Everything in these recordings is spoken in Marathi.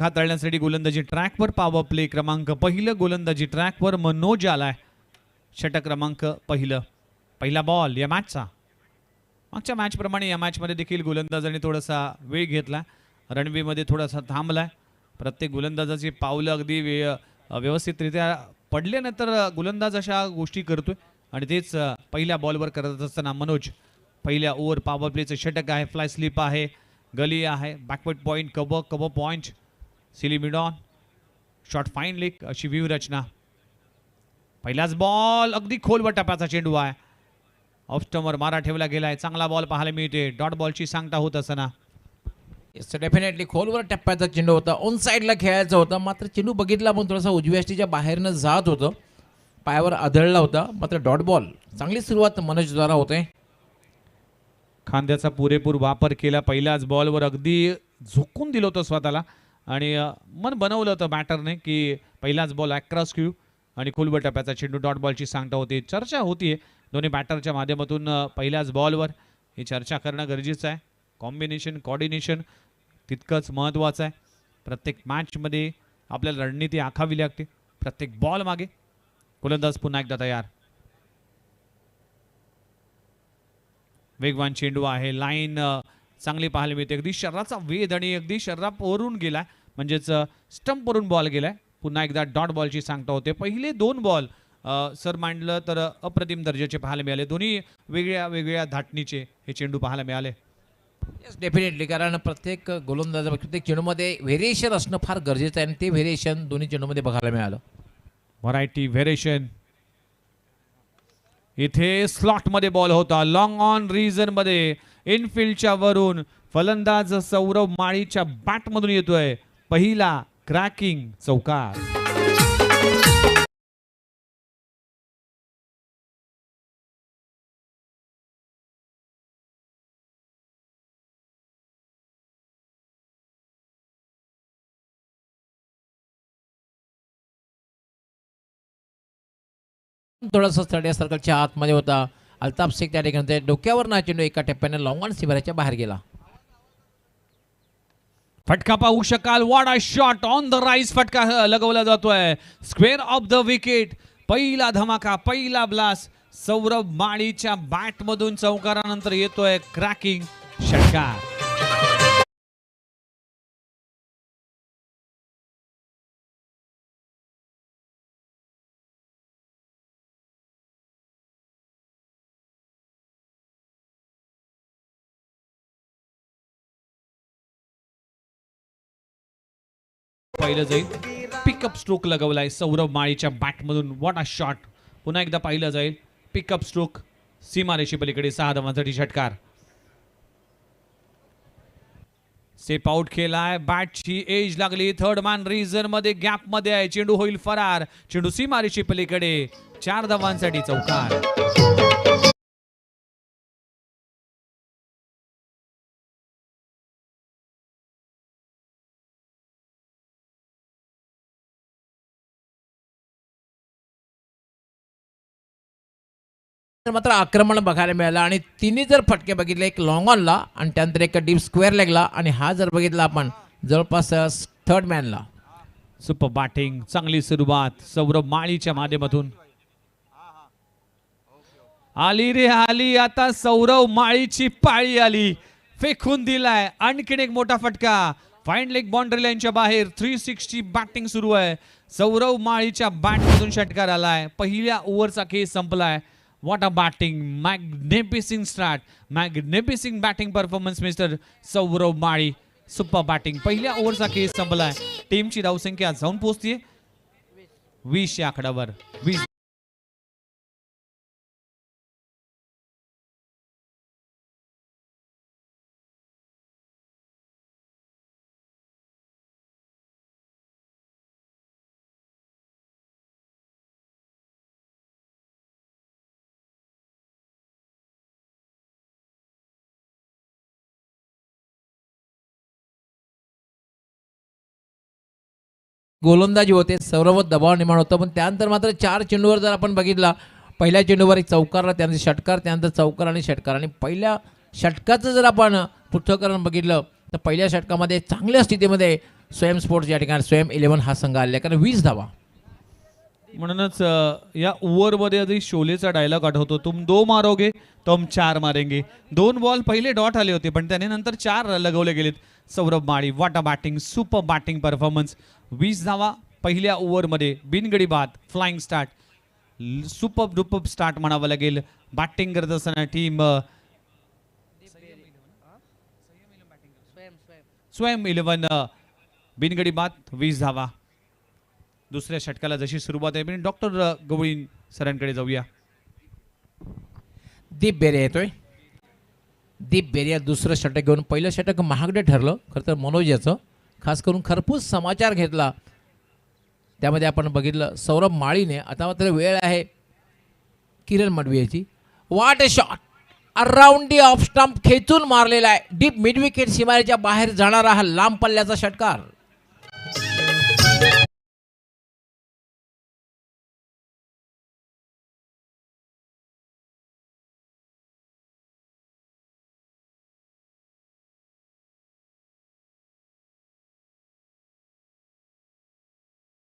हाताळण्यासाठी गोलंदाजी ट्रॅकवर पॉवर प्ले क्रमांक पहिलं गोलंदाजी ट्रॅकवर मनोज आलाय. षटक क्रमांक पहिला बॉल या मॅचचा. मागच्या मॅचप्रमाणे या मॅचमध्ये देखील गोलंदाजाने थोडासा वेळ घेतला, रणवेमध्ये थोडासा थांबलाय. प्रत्येक गोलंदाजाची पावलं अगदी व्यवस्थितरित्या पडल्यानंतर गोलंदाज अशा गोष्टी करतोय आणि तेच पहिल्या बॉलवर करत असताना मनोज पहिल्या ओव्हर पॉवर प्लेचं षटक आहे. फ्लाय स्लिप आहे, गली आहे, backward point, cover point, silly mid on, short fine leg अशी व्यूहरचना. पहिलाच बॉल अगदी खोलवर टप्प्याचा चेंडू आहे. ऑफ स्टंपवर मारा ठेवला गेलाय. चांगला बॉल पाहायला मिळते. डॉट बॉलची सांगता होत असताना डेफिनेटली खोलवर टप्प्याचा चेंडू होता. ऑन साईडला खेळायचा होता, मात्र चेंडू बघितला पण थोडासा उजव्या स्टीच्या बाहेरनं जात होतं, पायावर आदळला होता. मात्र डॉट बॉल. चांगली सुरुवात मनोज द्वारा होते. खांद्याचा पुरेपूर वापर केला. पहिल्याच बॉलवर अगदी झोकून दिलं होतं स्वतःला आणि मन बनवलं होतं बॅटरने की पहिलाच बॉल अक्रॉस क्यू आणि खोलवर टप्प्याचा चेंडू. डॉट बॉलची सांगता होती. चर्चा होतीये दोन्ही बॅटरच्या माध्यमातून. पहिल्याच बॉलवर ही चर्चा करणं गरजेचं आहे. कॉम्बिनेशन, कोऑर्डिनेशन तितकंच महत्त्वाचं आहे. प्रत्येक मॅचमध्ये आपल्याला रणनीती आखावी लागते. प्रत्येक बॉल मागे गोलंदाज पुन्हा एकदा तयार. वेगवान चेंडू आहे. लाईन चांगली पाहायला मिळते. अगदी शरीराचा वेध आणि अगदी शरीरावरून गेलाय, म्हणजेच स्टंपवरून बॉल गेलाय. पुन्हा एकदा डॉट बॉलची सांगता होते. पहिले 2 बॉल सर मांडलं तर अप्रतिम दर्जाचे पाहायला मिळाले. दोन्ही वेगळ्या धाटणीचे हे चेंडू पाहायला मिळाले. डेफिनेटली, कारण प्रत्येक गोलंदाज प्रत्येक चेंडूमध्ये व्हेरिएशन असणं फार गरजेचं आहे आणि ते व्हेरिएशन दोन्ही चेंडूमध्ये बघायला मिळालं. Variety, variation. इथे स्लॉटमध्ये बॉल होता. लॉंग ऑन रीजन मध्ये इनफिल्डच्या वरून फलंदाज सौरव माळीच्या बॅटमधून येतोय पहिला क्रॅकिंग चौकार. थोडासा थर्ड सर्कलच्या आतमध्ये होता. अल्ताफ शेख त्या ठिकाणी डोक्यावर ना चेंडू एका टप्प्याने लॉंग ऑन शिबिराच्या बाहेर गेला. फटका पाहू शकाल. What a shot on the rise. फटका लगवला जातोय स्क्वेअर ऑफ द विकेट. पहिला धमाका, पहिला ब्लास्ट सौरभ माळीच्या बॅट मधून चौकारानंतर येतोय क्रॅकिंग षटकार. पहिलं जाईल. पिकअप स्ट्रोक लगवलाय सौरभ माळीच्या बॅटमधून. What a shot. पुन्हा एकदा पाहिलं जाईल. पिकअप स्ट्रोक सीमारेषे पलीकडे 6 धावांसाठी षटकार. स्टेप आउट केलाय. बॅटची एज लागली. थर्ड मॅन रीजन मध्ये गॅप मध्ये आहे. चेंडू होईल फरार. चेंडू सीमारेषे पलीकडे 4 धावांसाठी चौकार. मात्र आक्रमण बघायला मिळालं आणि तिन्ही जर फटके बघितले, एक लॉंग ऑनला आणि त्यानंतर एक डीप स्क्वेअर लेगला आणि हा जर बघितला आपण जवळपास थर्ड मॅनला. Super batting. चांगली सुरुवात सौरभ माळीच्या माध्यमातून. आली रे आली. आता सौरभ माळीची पाळी आली. फेकून दिलाय. आणखीन एक मोठा फटका. फाईन लेग बाउंड्री लाईनच्या बाहेर. 360 बॅटिंग सुरू आहे. सौरभ माळीच्या बॅटमधून षटकार आलाय. पहिल्या ओव्हरचा खेळ संपलाय. What a batting, magnificent start, magnificent batting performance mister Saurabh Mali. Super batting. पहिल्या ओव्हरचा खेळ संपलाय. टीमची धावसंख्या जाऊन पोहोचतीये 20 या आकड्यावर. 20. गोलंदाजी होते, सर्व दबाव निर्माण होतं, पण त्यानंतर मात्र 4 चेंडूवर जर आपण बघितला, पहिल्या चेंडूवर एक चौकार, त्यानंतर षटकार, त्यानंतर चौकार आणि षटकार. आणि पहिल्या षटकाचं जर आपण पृथक्करण बघितलं तर पहिल्या षटकामध्ये चांगल्या स्थितीमध्ये स्वयं स्पोर्ट्स या ठिकाणी स्वयं 11 हा संघ आलेला आहे, कारण 20 धावा. म्हणूनच या ओव्हरमध्ये आधी शोलेचा डायलॉग आठवतो, तुम 2 मारोगे तो हम 4 मारेंगे. 2 बॉल पहिले डॉट आले होते पण त्याने नंतर 4 लगवले गेलेत. Saurabh Mali, what a batting, super batting performance. 20 धावा पहिल्या ओव्हरमध्ये, बिनगडी बाद, flying start, super duper start म्हणावं लागेल. बॅटिंग करत असताना टीम स्वयं 11 बिनगडी बाद, 20 धावा. दुसऱ्या षटकाला जशी सुरुवात आहे, डॉक्टर गवळी सरांकडे जाऊया. दीप बेरिया येतोय. दीप बेरिया दुसरं षटक घेऊन, पहिलं षटक महागडं ठरलं खरं तर मनोज याचं, खास करून खरपूस समाचार घेतला. त्यामध्ये आपण बघितलं सौरभ माळीने, आता मात्र वेळ आहे किरण मडवी याची. What a shot, around the off stump खेचून मारलेला आहे. डीप मिड विकेट सीमारेच्या बाहेर जाणारा हा लांब पल्ल्याचा षटकार.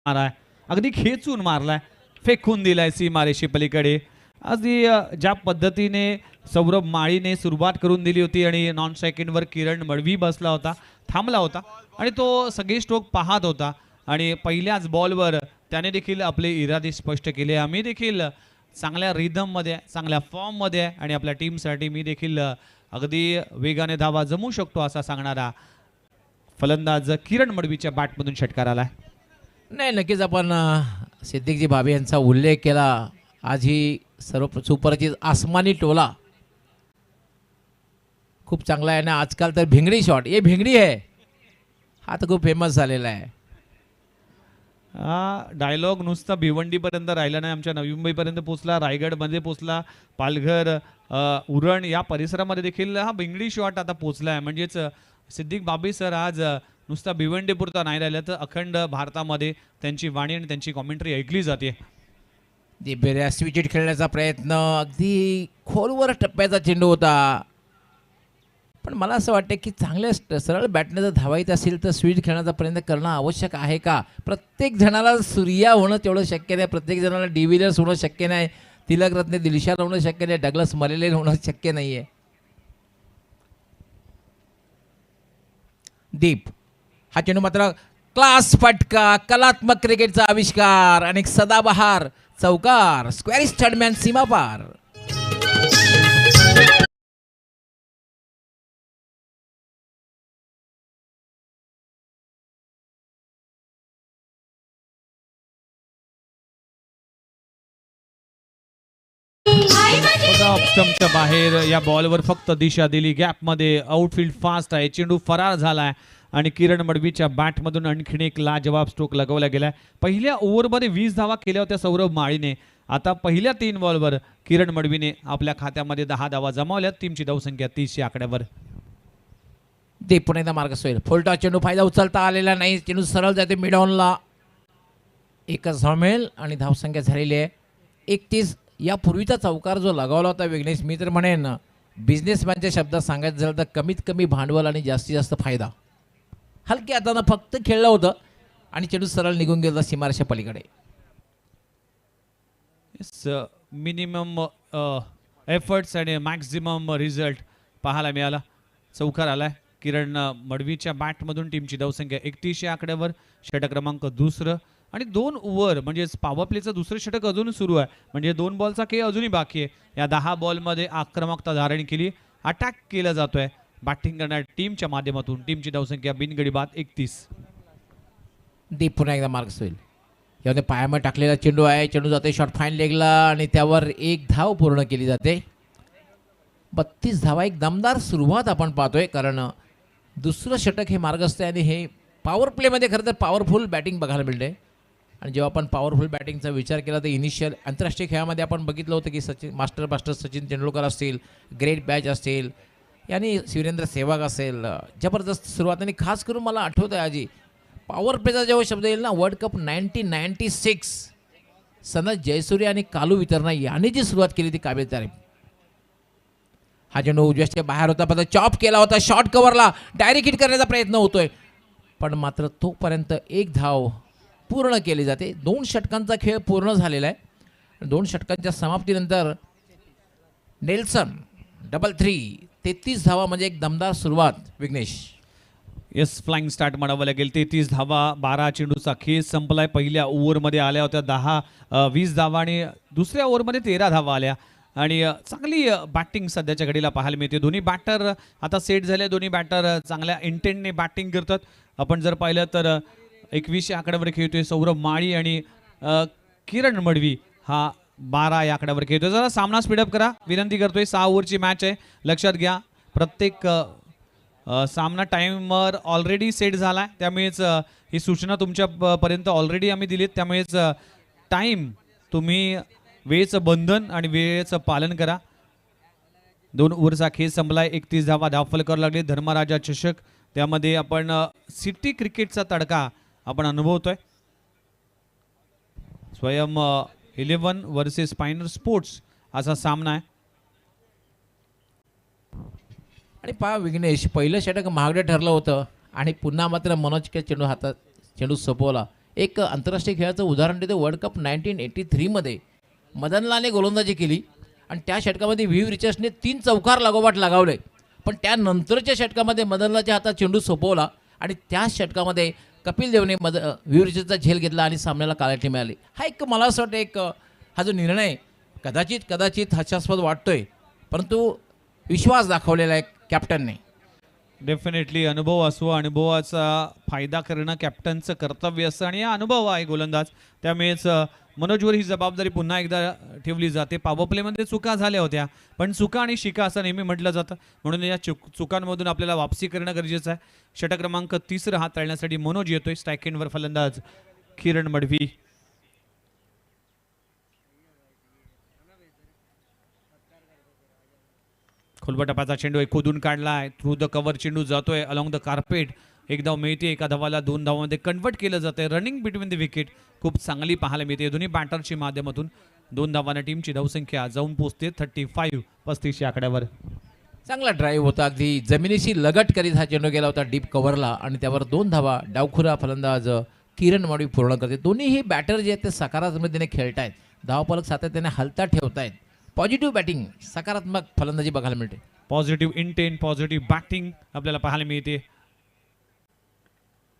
माराय, अगदी खेचून मारलाय, फेकून दिलाय सीमारेषे पलीकडे. अगदी ज्या पद्धतीने सौरभ माळीने सुरुवात करून दिली होती आणि नॉन सेकंडवर किरण मडवी बसला होता, थांबला होता आणि तो सगळे स्ट्रोक पाहत होता आणि पहिल्याच बॉलवर त्याने देखील आपले इरादे स्पष्ट केले. आम्ही देखील चांगल्या रिदममध्ये, चांगल्या फॉर्ममध्ये आहे आणि आपल्या टीमसाठी मी देखील अगदी वेगाने धावा जमवू शकतो असा सांगणारा फलंदाज किरण मडवीच्या बॅटमधून षटकार आलाय. नाही, नक्कीच आपण सिद्दीकजी भाभी यांचा उल्लेख केला. आज ही सर्व सुपरचित आसमानी टोला खूप चांगला आहे ना. आजकाल तर भिंगडी शॉट, ये भिंगडी आहे, हा तर खूप फेमस झालेला आहे. हा डायलॉग नुसता भिवंडीपर्यंत राहिला नाही, आमच्या नवी मुंबईपर्यंत पोचला, रायगडमध्ये पोचला, पालघर, उरण या परिसरामध्ये देखील हा भिंगडी शॉट आता पोचला आहे. म्हणजेच सिद्दीक बाबी सर आज नुसता भिवंडीपुरता नाही राहिला तर अखंड भारतामध्ये त्यांची वाणी आणि त्यांची कॉमेंट्री ऐकली जाते. दीप बेरिया स्विच खेळण्याचा प्रयत्न, अगदी खोलवर टप्प्याचा चेंडू होता. पण मला असं वाटतं की चांगल्या सरळ बॅटने जर धावायचं असेल तर स्विच खेळण्याचा प्रयत्न करणं आवश्यक आहे का? प्रत्येक जणाला सूर्या होणं तेवढं शक्य नाही, प्रत्येक जणाला डिव्हिलियर्स होणं शक्य नाही, तिलकरत्ने दिलशाद होणं शक्य नाही, डगलस मलेलेन होणं शक्य नाही आहे. दीप हा चेंडू मात्र क्लास फटका, कलात्मक क्रिकेटचा आविष्कार आणि एक सदाबहार चौकार, स्क्वेअरिश थर्डमॅन सीमापार. स्टंपच्या बाहेर या बॉलवर फक्त दिशा दिली, गॅपमध्ये आउटफील्ड फास्ट आहे, चेंडू फरार झालाय आणि किरण मडवीच्या बॅटमधून आणखीन एक लाजवाब स्ट्रोक लगवला गेलाय. पहिल्या ओव्हरमध्ये 20 धावा केल्या होत्या सौरभ माळीने. आता पहिल्या 3 बॉलवर किरण मडवीने आपल्या खात्यामध्ये 10 धावा जमावल्या. टीमची धावसंख्या 30 या आकड्यावर. ते पुन्हा एकदा मार्गस्थ होईल. फुलटॉस चेंडू, फायदा उचलता आलेला नाही, चेंडू सरळ जाते मिड ऑनला. एकच धाव मिळेल आणि धावसंख्या झालेली आहे 31. यापूर्वीचा चौकार जो लगावला होता विघ्नेश, मी तर म्हणेन बिझनेसमॅनच्या शब्दात सांगायचं झालं तर कमीत कमी भांडवल आणि जास्तीत जास्त फायदा. हलक्या हातानं फक्त खेळलं होतं आणि चेंडू सरळ निघून गेला सीमारेषा पलीकडे. मिनिमम एफर्ट्स आणि मॅक्झिमम रिझल्ट पाहायला मिळाला. चौकार आलाय किरण मडवीच्या बॅटमधून. टीमची धावसंख्या 31 या आकड्यावर. षटक क्रमांक 2 आणि 2 ओव्हर म्हणजेच पॉवर प्लेचं दुसरं षटक अजून सुरू आहे, म्हणजे 2 बॉलचा खेळ अजूनही बाकी आहे. या 10 बॉलमध्ये आक्रमकता धारण केली, अटॅक केला जातोय बॅटिंग करणाऱ्या टीमच्या माध्यमातून. टीमची धावसंख्या बिनगडी बाद 31. दीप पुन्हा एकदा मार्क्स होईल. यामध्ये पायामध्ये टाकलेला चेंडू आहे, चेंडू जाते शॉर्ट फाईन लेगला आणि त्यावर 1 धाव पूर्ण केली जाते. 32 धावा, एक दमदार सुरुवात आपण पाहतोय, कारण दुसरं षटक हे मार्गस्थ आहे आणि हे पॉवर प्लेमध्ये खरं तर पॉवरफुल बॅटिंग बघायला मिळते. आणि जेव्हा आपण पॉवरफुल बॅटिंगचा विचार केला तर इनिशियल आंतरराष्ट्रीय खेळामध्ये आपण बघितलं होतं की मास्टर सचिन तेंडुलकर असतील, ग्रेट बॅच असतील, यांनी वीरेंद्र सेहवाग असेल, जबरदस्त सुरुवात. आणि खास करून मला आठवतं आहे आजी पॉवर प्लेचा जेव्हा शब्द येईल ना, वर्ल्ड कप 1996 सनत जयसूर्य आणि कालू वितरणा यांनी जी सुरुवात केली ती काबिल तारीफ. हा चेंडू उजव्याच्या बाहेर होता, पण चॉप केला होता, शॉर्ट कव्हरला डायरेक्ट हिट करण्याचा प्रयत्न होतोय, पण मात्र तोपर्यंत एक धाव पूर्ण केली जाते. 2 षटकांचा खेळ पूर्ण झालेला आहे. 2 षटकांच्या समाप्तीनंतर नेल्सन डबल 3 33 धावा म्हणजे एक दमदार सुरुवात. विघ्नेश, येस, फ्लाइंग स्टार्ट म्हणावं लागेल. 33 धावा, 12 चेंडूचा खेळ संपलाय. पहिल्या ओव्हरमध्ये आल्या होत्या 20 धावा आणि दुसऱ्या ओव्हरमध्ये 13 धावा आल्या आणि चांगली बॅटिंग सध्याच्या घडीला पाहायला मिळते. दोन्ही बॅटर आता सेट झाले. दोन्ही बॅटर चांगल्या इंटेंटने बॅटिंग करतात. आपण जर पाहिलं तर 21 या आकड्यावर खेळतोय सौरभ माळी आणि किरण मडवी हा 12 या आकड्यावर खेळतोय. जरा सामना स्पीडअप करा विनंती करतोय. 6 ओव्हरची मॅच आहे, लक्षात घ्या. प्रत्येक सामना टाइमवर ऑलरेडी सेट झाला, त्यामुळेच ही सूचना तुमच्यापर्यंत ऑलरेडी आम्ही दिलीत. त्यामुळेच टाइम तुम्ही वेळेचं बंधन आणि वेळेचं पालन करा. 2 ओव्हरचा खेळ संपलाय. 31 धावा धावफलकावर लागले. धर्मराजा चषक, त्यामध्ये आपण सिटी क्रिकेटचा तडका आपण अनुभवतोय. स्वयं 11 वर्सेस स्पायनर स्पोर्ट्स असा सामना आहे. आणि पहा विघ्नेश, पहिलं षटक महागडं ठरलं होतं आणि पुन्हा मात्र मनोजच्या चेंडू सोपवला. एक आंतरराष्ट्रीय खेळाचं उदाहरण देतो. वर्ल्ड कप 1983 मध्ये मदनलालने गोलंदाजी केली आणि त्या षटकामध्ये व्ही रिचर्सने 3 चौकार लागोपाठ लगावले. पण त्यानंतरच्या षटकामध्ये मदनलालच्या हातात चेंडू सोपवला आणि त्या षटकामध्ये कपिल देवने व्ही रिचर्सचा झेल घेतला आणि सामन्याला काळाटी मिळाली. हा एक मला असं वाटतं हा जो निर्णय कदाचित हास्यास्पद वाटतोय, परंतु विश्वास दाखवलेला आहे कॅप्टनने. डेफिनेटली अनुभव असो, अनुभवाचा फायदा करणं कॅप्टनचं कर्तव्य असतं आणि हा अनुभव आहे गोलंदाज, त्यामुळेच मनोजवर ही जबाबदारी पुन्हा एकदा ठेवली जाते. पॉवर प्लेमध्ये चुका झाल्या होत्या, पण चुका आणि शिका असं नेहमी म्हटलं जातं, म्हणून या चुकांमधून आपल्याला वापसी करणं गरजेचं आहे. षटक क्रमांक 3 हाताळण्यासाठी मनोज येतोय. स्ट्राईक एंडवर फलंदाज किरण मडवी. खोलवा टप्प्याचा चेंडू एक खोदून काढलाय. थ्रू द कव्हर चेंडू जातोय अलॉंग द कार्पेट. एक धाव मिळते, एका धावाला 2 धावांमध्ये कन्वर्ट केलं जातंय. रनिंग बिटवीन द विकेट खूप चांगली पाहायला मिळते. दोन्ही बॅटरच्या माध्यमातून 2 धावांना टीमची धावसंख्या जाऊन पोहोचते 35 या आकड्यावर. चांगला ड्राईव्ह होता, अगदी जमिनीशी लगट करीत हा चेंडू गेला होता डीप कव्हरला आणि त्यावर 2 धावा डावखुरा फलंदाज किरण मडवी पूर्ण करते. दोन्हीही बॅटर जे आहेत ते सकारात्मकतेने खेळतायत. धावफलक सातत्याने हलता ठेवतायत. पॉझिटिव्ह बॅटिंग, सकारात्मक फलंदाजी बघायला मिळते. पॉझिटिव्ह इंटेंट, पॉझिटिव्ह बॅटिंग आपल्याला पाहायला मिळते.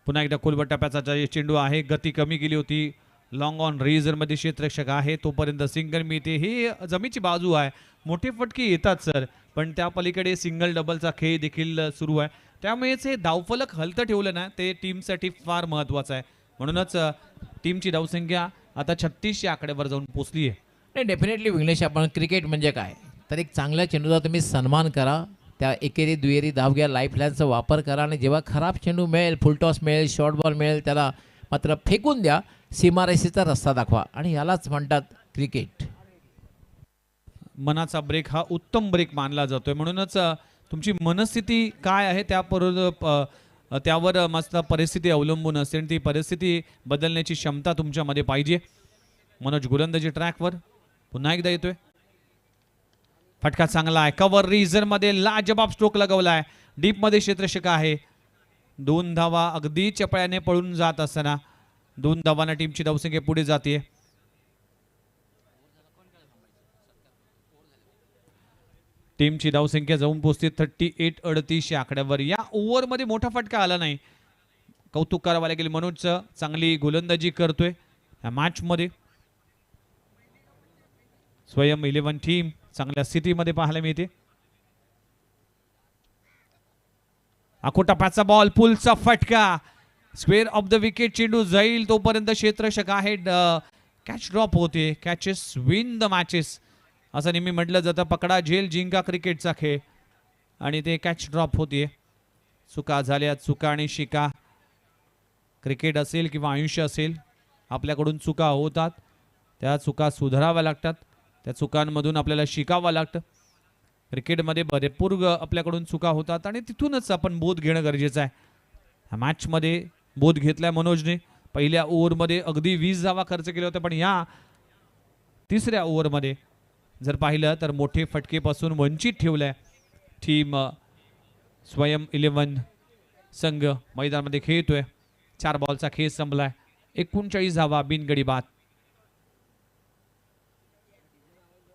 पुन्हा एकदा खोलवर टप्प्याचा चेंडू आहे. गती कमी केली होती. लॉंग ऑन रेझरमध्ये क्षेत्ररक्षक आहे, तोपर्यंत सिंगल मिळते. ही जमीची बाजू आहे. मोठे फटके येतात सर, पण त्या पलीकडे सिंगल डबलचा खेळ देखील सुरू आहे. त्यामुळेच हे धावफलक हलतं ठेवलं ना, ते टीमसाठी फार महत्त्वाचं आहे. म्हणूनच टीमची धावसंख्या आता 36 या आकड्यावर जाऊन पोचली आहे. नाही, डेफिनेटली विघ्नेश, आपण क्रिकेट म्हणजे काय तर एक चांगल्या चेंडूचा तुम्ही सन्मान करा. त्या एकेरी दुहेरी धाव घ्या, लाईफ लाईनचा वापर करा आणि जेव्हा खराब चेंडू मिळेल, फुलटॉस मिळेल, शॉर्ट बॉल मिळेल, त्याला मात्र फेकून द्या. सीमारेषेचा रस्ता दाखवा आणि यालाच म्हणतात क्रिकेट. मनाचा ब्रेक हा उत्तम ब्रेक मानला जातोय. म्हणूनच तुमची मनस्थिती काय आहे त्यावर मस्त परिस्थिती अवलंबून असते आणि ती परिस्थिती बदलण्याची क्षमता तुमच्यामध्ये पाहिजे. मनोज गोलंदाजी ट्रॅकवर पुन्हा एकदा येतोय. फटका चांगला आहे. कव्हर रिझन मध्ये लाजबाब स्ट्रोक लगावलाय. डीप मध्ये क्षेत्ररक्षक आहे. 2 धावा अगदी चपळ्याने पळून जात असताना 2 धावांना टीमची धावसंख्या पुढे जाते. टीमची धावसंख्या जाऊन पोहोचते 38-38 या आकड्यावर. या ओव्हरमध्ये मोठा फटका आला नाही. कौतुक करावं लागेल मनोजचं, चांगली गोलंदाजी करतोय या मॅच मध्ये. स्वयं 11 टीम चांगल्या स्थितीमध्ये पाहायला मिळते. आखोटापाचा बॉल, पुलचा फटका, स्क्वेअर ऑफ द विकेट. चेंडू जाईल तोपर्यंत क्षेत्ररक्षक आहे. कॅच ड्रॉप होते. कॅचेस विन द मॅचेस असं नेहमी म्हटलं जातं. पकडा झेल जिंका क्रिकेटचा खेळ आणि ते कॅच ड्रॉप होते. चुका झाल्या, चुका आणि शिका. क्रिकेट असेल किंवा आयुष्य असेल, आपल्याकडून चुका होतात, त्या चुका सुधाराव्या लागतात. त्या चुकांमधून आपल्याला शिकावं लागतं. क्रिकेटमध्ये भरपूर आपल्याकडून चुका होतात आणि तिथूनच आपण बोध घेणं गरजेचं आहे. ह्या मॅचमध्ये बोध घेतलाय मनोजने. पहिल्या ओव्हरमध्ये अगदी 20 धावा खर्च केल्या होत्या, पण या 3ऱ्या ओव्हरमध्ये जर पाहिलं तर मोठे फटकेपासून वंचित ठेवलाय टीम. स्वयं 11 संघ मैदानामध्ये खेळतोय. 4 बॉलचा खेळ संपलाय. 39 धावा बिनगडी बाद.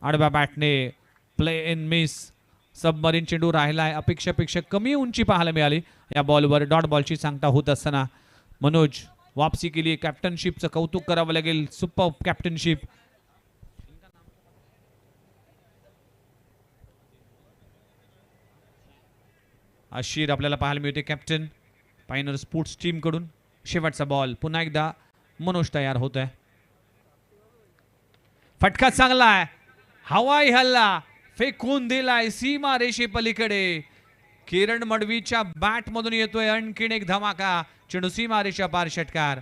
आडव्या बॅटने प्ले इन मिस. सबमरीन चेंडू राहिलाय. अपेक्षेपेक्षा कमी उंची पाहायला मिळाली. या बॉलवर डॉट बॉलची सांगता होत असताना मनोज वापसी केली. कॅप्टनशिपचं कौतुक करावं लागेल. Super captainship. आशिर आपल्याला पाहायला मिळते कॅप्टन पायनर स्पोर्ट्स टीम कडून. शेवटचा बॉल. पुन्हा एकदा मनोज तयार होत आहे. फटका चांगला आहे. हवाई हल्ला फेकून दिलाय सीमा रेषे पलीकडे. किरण मडवीच्या बॅट मधून येतोय आणखीन एक धमाका. चेंडू सीमा रेषा पार षटकार.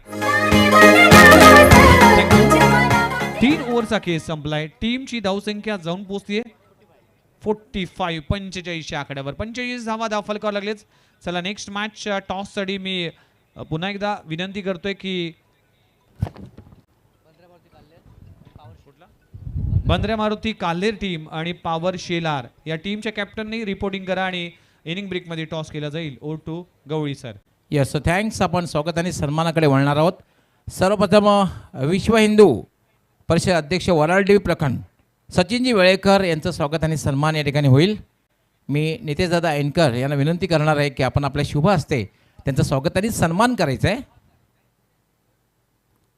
3 ओव्हरचा खेळ संपलाय. टीमची धावसंख्या जाऊन पोहोचतीये 45. 45 आकड्यावर. 45 धावा फलकावर लागलेच. चला नेक्स्ट मॅच टॉस साठी मी पुन्हा एकदा विनंती करतोय की बंद्रे मारुती काल्हेर टीम आणि पॉवर शेलार या टीमच्या कॅप्टननी रिपोर्टिंग करा आणि इनिंग ब्रेक मध्ये टॉस केला जाईल. O two Gawali sir. Yes thanks. आपण स्वागत आणि सन्मानाकडे वळणार आहोत. सर्वप्रथम विश्व हिंदू परिषद अध्यक्ष वराळदेवी प्रखंड सचिनजी वेळेकर यांचं स्वागत आणि सन्मान या ठिकाणी होईल. मी नितेशदादा एनकर यांना विनंती करणार आहे की आपण आपल्या शुभ हस्ते त्यांचं स्वागत आणि सन्मान करायचं आहे.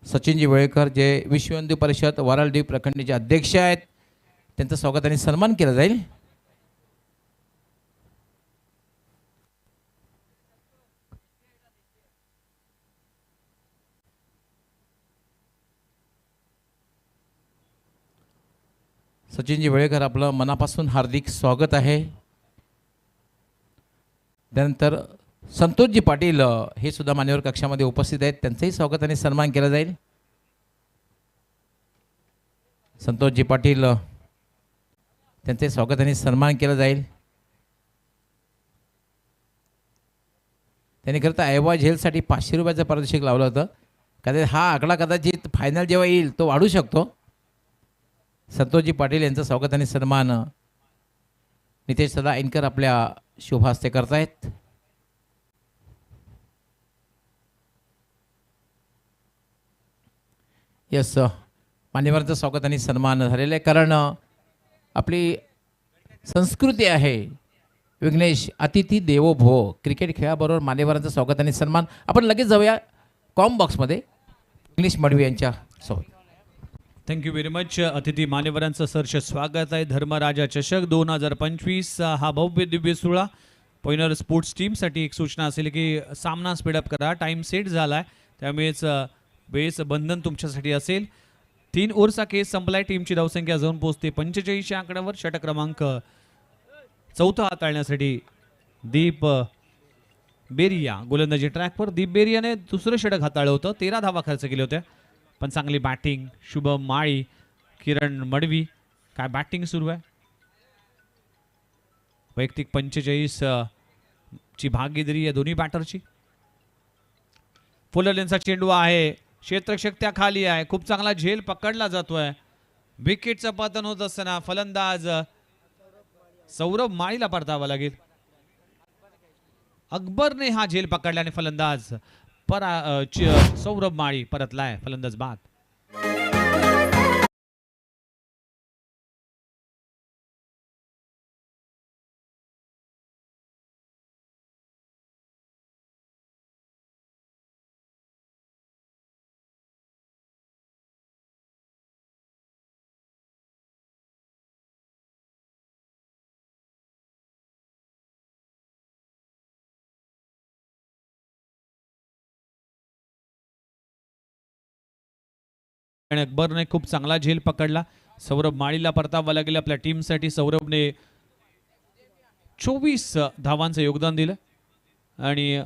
सचिनजी वेळेकर जे विश्व हिंदू परिषद वराळदेवी प्रखंडचे अध्यक्ष आहेत त्यांचं स्वागत आणि सन्मान केला जाईल. सचिनजी वेळेकर आपलं मनापासून हार्दिक स्वागत आहे. त्यानंतर संतोषजी पाटील हे सुद्धा मान्यवर कक्षामध्ये उपस्थित आहेत. त्यांचंही स्वागत आणि सन्मान केला जाईल. संतोषजी पाटील त्यांचे स्वागत आणि सन्मान केला जाईल. त्यांनी खरं तर ऐवा झेलसाठी 500 रुपयाचं पारितोषिक लावलं होतं. कदाचित हा आकडा कदाचित फायनल जेव्हा येईल तो वाढू शकतो. संतोषजी पाटील यांचं स्वागत आणि सन्मान नितेश दादा एनकर आपल्या शुभ हस्ते करतायत. यस मान्यवरांचं स्वागत आणि सन्मान झालेलं आहे. कारण आपली संस्कृती आहे विघ्नेश अतिथी देवो भव. क्रिकेट खेळाबरोबर मान्यवरांचं स्वागत आणि सन्मान. आपण लगेच जाऊया कॉम बॉक्समध्ये इंग्लिश मडवी यांच्या सोबत. Thank you very much. अतिथी मान्यवरांचं सरस स्वागत आहे. धर्मराजा चषक 2025 हा भव्य दिव्य सोहळा. पॉइनर स्पोर्ट्स टीमसाठी एक सूचना असेल की सामना स्पीडअप करा. टाइम सेट झाला आहे त्यामुळेच वेळेचं बंधन तुमच्यासाठी असेल. 3 ओव्हरचा केस संपलाय. टीमची धावसंख्या जाऊन पोहोचते 45 आकड्यावर. षटक क्रमांक 4 हाताळण्यासाठी दीप बेरिया गोलंदाजी ट्रॅकवर. दीप बेरियाने दुसरं षटक हाताळलं होतं. 13 धावा खर्च केले होते. पण चांगली बॅटिंग. शुभम माळी किरण मडवी काय बॅटिंग सुरू आहे. वैयक्तिक 45 ची भागीदारी या दोन्ही बॅटरची. फुलरलेनचा चेंडू आहे. क्षेत्ररक्षक त्या खाली आहे. खूप चांगला झेल पकडला जातोय. विकेटचं पतन होत असताना फलंदाज सौरभ माळीला परतावा लागेल. अकबरने हा झेल पकडल्याने फलंदाज सौरभ माळी परतलाय. फलंदाज बाद. आणि अकबरने खूप चांगला झेल पकडला. सौरभ माळीला परतावा लागेल. आपल्या टीमसाठी सौरभने 24 धावांचं योगदान दिलं आणि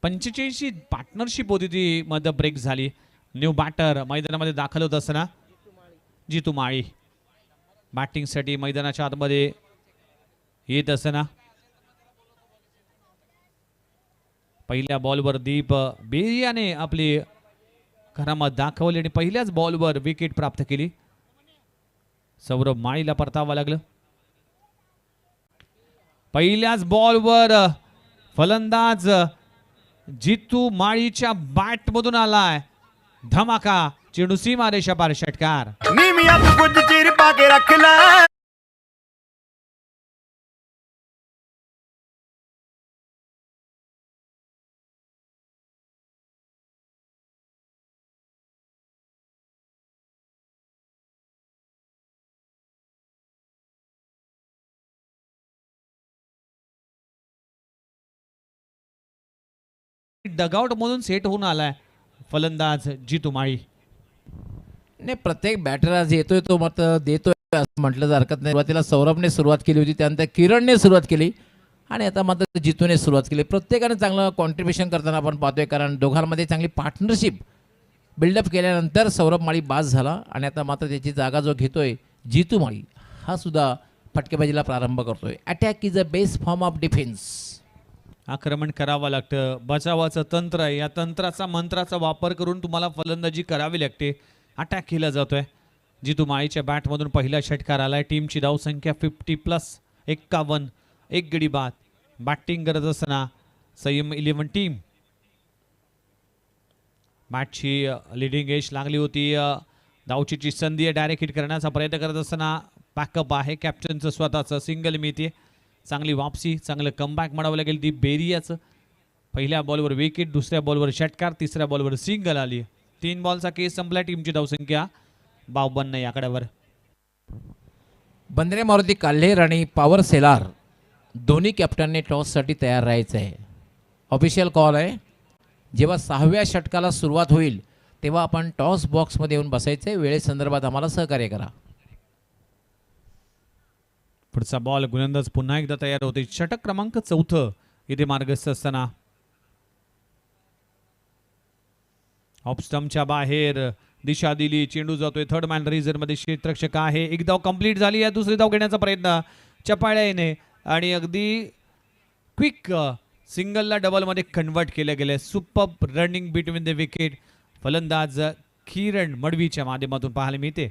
45 पार्टनरशिप होती ती मध्ये ब्रेक झाली. न्यू बॅटर मैदानामध्ये दाखल होत असताना जितू माळी बॅटिंगसाठी मैदानाच्या आतमध्ये येत असताना पहिल्या बॉलवर दीप बेरियाने आपली करामत दाखवली आणि पहिल्याच बॉलवर विकेट प्राप्त केली. सौरभ माळीला परतावा लागलं. पहिल्याच बॉलवर फलंदाज जितू माळीच्या बॅट मधून आलाय धमाका, चेंडू सीमा रेषा पार षटकार. नीमियात कुछ चीर पाके रख ले. डगआउट मधून सेट होऊन आलाय फलंदाज जितू माळी. नाही, प्रत्येक बॅटर आज येतोय तो मात्र देतोय असं म्हटलं तर हरकत नाही. सुरुवातीला सौरभने सुरुवात केली होती, त्यानंतर किरणने सुरुवात केली आणि आता मात्र जितूने सुरुवात केली. प्रत्येकाने चांगलं कॉन्ट्रीब्युशन करताना आपण पाहतोय, कारण दोघांमध्ये चांगली पार्टनरशिप बिल्डअप केल्यानंतर सौरभ माळी बाद झाला आणि आता मात्र त्याची जागा जो घेतोय जितू माळी, हा सुद्धा फटकेबाजीला प्रारंभ करतोय. Attack is a best form of defence. आक्रमण करावं लागतं, बचावाचं तंत्र आहे. या तंत्राचा मंत्राचा वापर करून तुम्हाला फलंदाजी करावी लागते. अटॅक केला जातोय. जितू माळीच्या बॅटमधून पहिला षटकार आलाय. टीमची धावसंख्या 50+, 51, एक गडी बाद. बॅटिंग करत असताना संयम 11 टीम. मॅचची लिडिंग एज लागली होती. धावचीची संधी आहे, डायरेक्ट हिट करण्याचा प्रयत्न करत असताना बॅकअप आहे कॅप्टनचं स्वतःचं. सिंगल मिळते, चांगली वापसी, चांगलं कमबॅक म्हणावं लागेल दीप बेरियाचं. पहिल्या बॉलवर विकेट, दुसऱ्या बॉलवर षटकार, तिसऱ्या बॉलवर सिंगल आली. 3 बॉलचा केस संपला. टीमची धावसंख्या 52 या आकड्यावर. बंद्रे मारुती काल्हेर आणि पॉवर सेलार दोन्ही कॅप्टनने टॉससाठी तयार राहायचं आहे. ऑफिशियल कॉल आहे, जेव्हा 6व्या षटकाला सुरुवात होईल तेव्हा आपण टॉस बॉक्समध्ये येऊन बसायचं आहे. वेळेसंदर्भात आम्हाला सहकार्य करा. पुढचा बॉल, गोलंदाज पुन्हा एकदा तयार होते. षटक क्रमांक 4 इथे मार्गस्थ असताना ऑफ स्टंपच्या बाहेर दिशा दिली. चेंडू जातोय थर्ड मॅन रिझर्व मध्ये. क्षेत्ररक्षक आहे. एक धाव कंप्लीट झाली. या दुसरी धाव घेण्याचा प्रयत्न चपाळ्या येणे आणि अगदी क्विक सिंगलला डबलमध्ये कन्वर्ट केलं गेलं. Super running between the wicket. फलंदाज किरण मडवीच्या माध्यमातून पाहायला मिळते.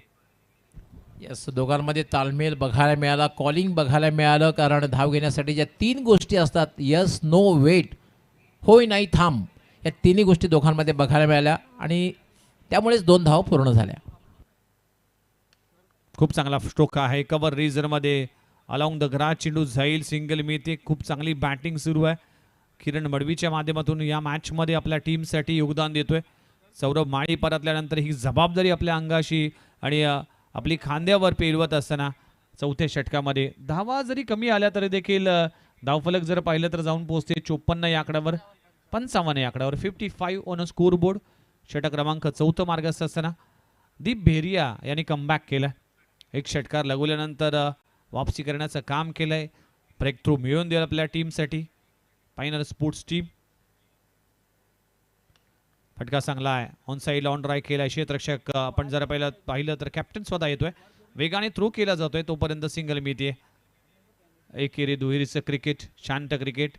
यस, दोघांमध्ये ताळमेळ बघायला मिळाला, कॉलिंग बघायला मिळालं. कारण धाव घेण्यासाठी ज्या 3 गोष्टी असतात, यस, नो, वेट, होय नाही थांब, या तिन्ही गोष्टी दोघांमध्ये बघायला मिळाल्या आणि त्यामुळेच 2 धावा पूर्ण झाल्या. खूप चांगला स्ट्रोक आहे कव्हर रिझर मध्ये. अलॉंग द ग्रास चेंडू जाईल, सिंगल मिळते. खूप चांगली बॅटिंग सुरू आहे. किरण मडवीच्या माध्यमातून या मॅच मध्ये आपल्या टीमसाठी योगदान देतोय. सौरभ माळी परतल्यानंतर ही जबाबदारी आपल्या अंगाशी आणि आपली खांद्यावर पेलवत असताना 4थ्या षटकामध्ये धावा जरी कमी आल्या तरी देखील धावफलक जर पाहिलं तर जाऊन पोहोचते 54 या आकड्यावर, 55 या आकड्यावर. 55 ऑन अ स्कोर बोर्ड. षटक क्रमांक 4 मार्गस्थ असताना दीप बेरिया यांनी कमबॅक केला. एक षटकार लगवल्यानंतर वापसी करण्याचं काम केलंय. ब्रेक थ्रू मिळवून दिला आपल्या टीमसाठी. Final sports team. फटका चांगला आहे. ऑन साईड ऑन ड्राय केला. क्षेत्ररक्षक आपण जरा पाहिलं तर कॅप्टन स्वतः येतोय. वेगाने थ्रो केला जातोय, तोपर्यंत सिंगल मिळते. एकेरी दुहेरीचं क्रिकेट, शांत क्रिकेट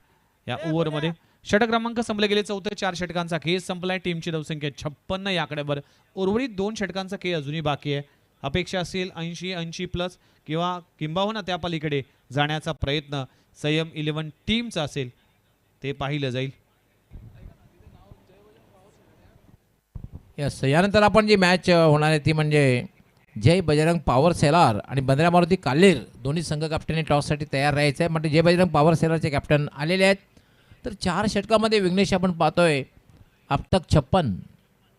या ओव्हरमध्ये. षटक क्रमांक संपले गेले. 4 षटकांचा खेळ संपलाय. टीमची धावसंख्या 56 या आकड्यावर. उर्वरित 2 षटकांचा खेळ अजूनही बाकी आहे. अपेक्षा असेल 80+ किंवा किंबहुना त्या पलीकडे जाण्याचा प्रयत्न संयम 11 टीमचा असेल, ते पाहिलं जाईल. यस, यानंतर आपण जी मॅच होणार आहे ती म्हणजे जय बजरंग पॉवर सेलार आणि बंद्रा मारुती काल्हेर दोन्ही संघ कॅप्टनने टॉससाठी तयार राहायचं आहे. म्हणजे जय बजरंग पॉवर सेलारचे कॅप्टन आलेले आहेत. तर 4 षटकामध्ये विघ्नेश आपण पाहतोय अब तक 56,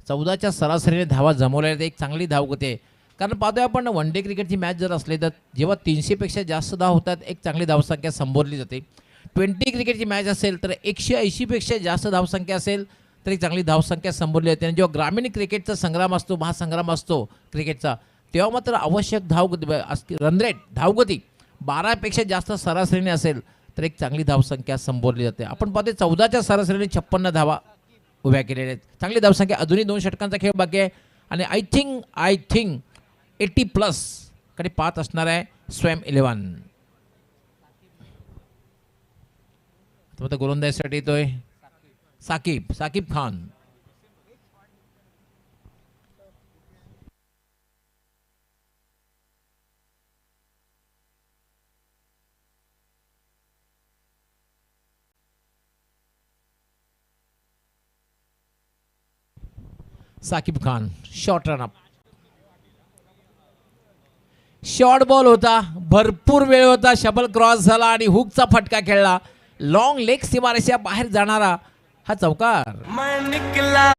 14च्या सरासरीने धावा जमवल्या आहेत. एक चांगली धावगती आहे. कारण पाहतोय आपण वन डे क्रिकेटची मॅच जर असली तर जेव्हा 300पेक्षा जास्त धाव होतात, एक चांगली धावसंख्या संबोधली जाते. 20 क्रिकेटची मॅच असेल तर 180पेक्षा जास्त धावसंख्या असेल तर एक चांगली धावसंख्या संबोधली जाते. आणि जेव्हा ग्रामीण क्रिकेटचा संग्राम असतो, महासंग्राम असतो क्रिकेटचा, तेव्हा मात्र आवश्यक रन रेट, धावगती 12पेक्षा जास्त सरासरीने असेल तर एक चांगली धावसंख्या संबोधली जाते. आपण पाहतोय 14च्या सरासरीने 56 धावा उभ्या केलेल्या आहेत. चांगली धावसंख्या. अजूनही 2 षटकांचा खेळ बाकी आहे आणि आय थिंक 80+ कडे पाहत असणार आहे स्वयं 11. आता गोलंदाजीसाठी येतोय Saqib Khan. Saqib Khan short run up. Short ball होता, भरपूर वेळ होता, शबल क्रॉस झाला आणि हुकचा फटका खेळला. लॉंग लेग सीमारेषा बाहेर जाणारा हा चौकार. मैं निकला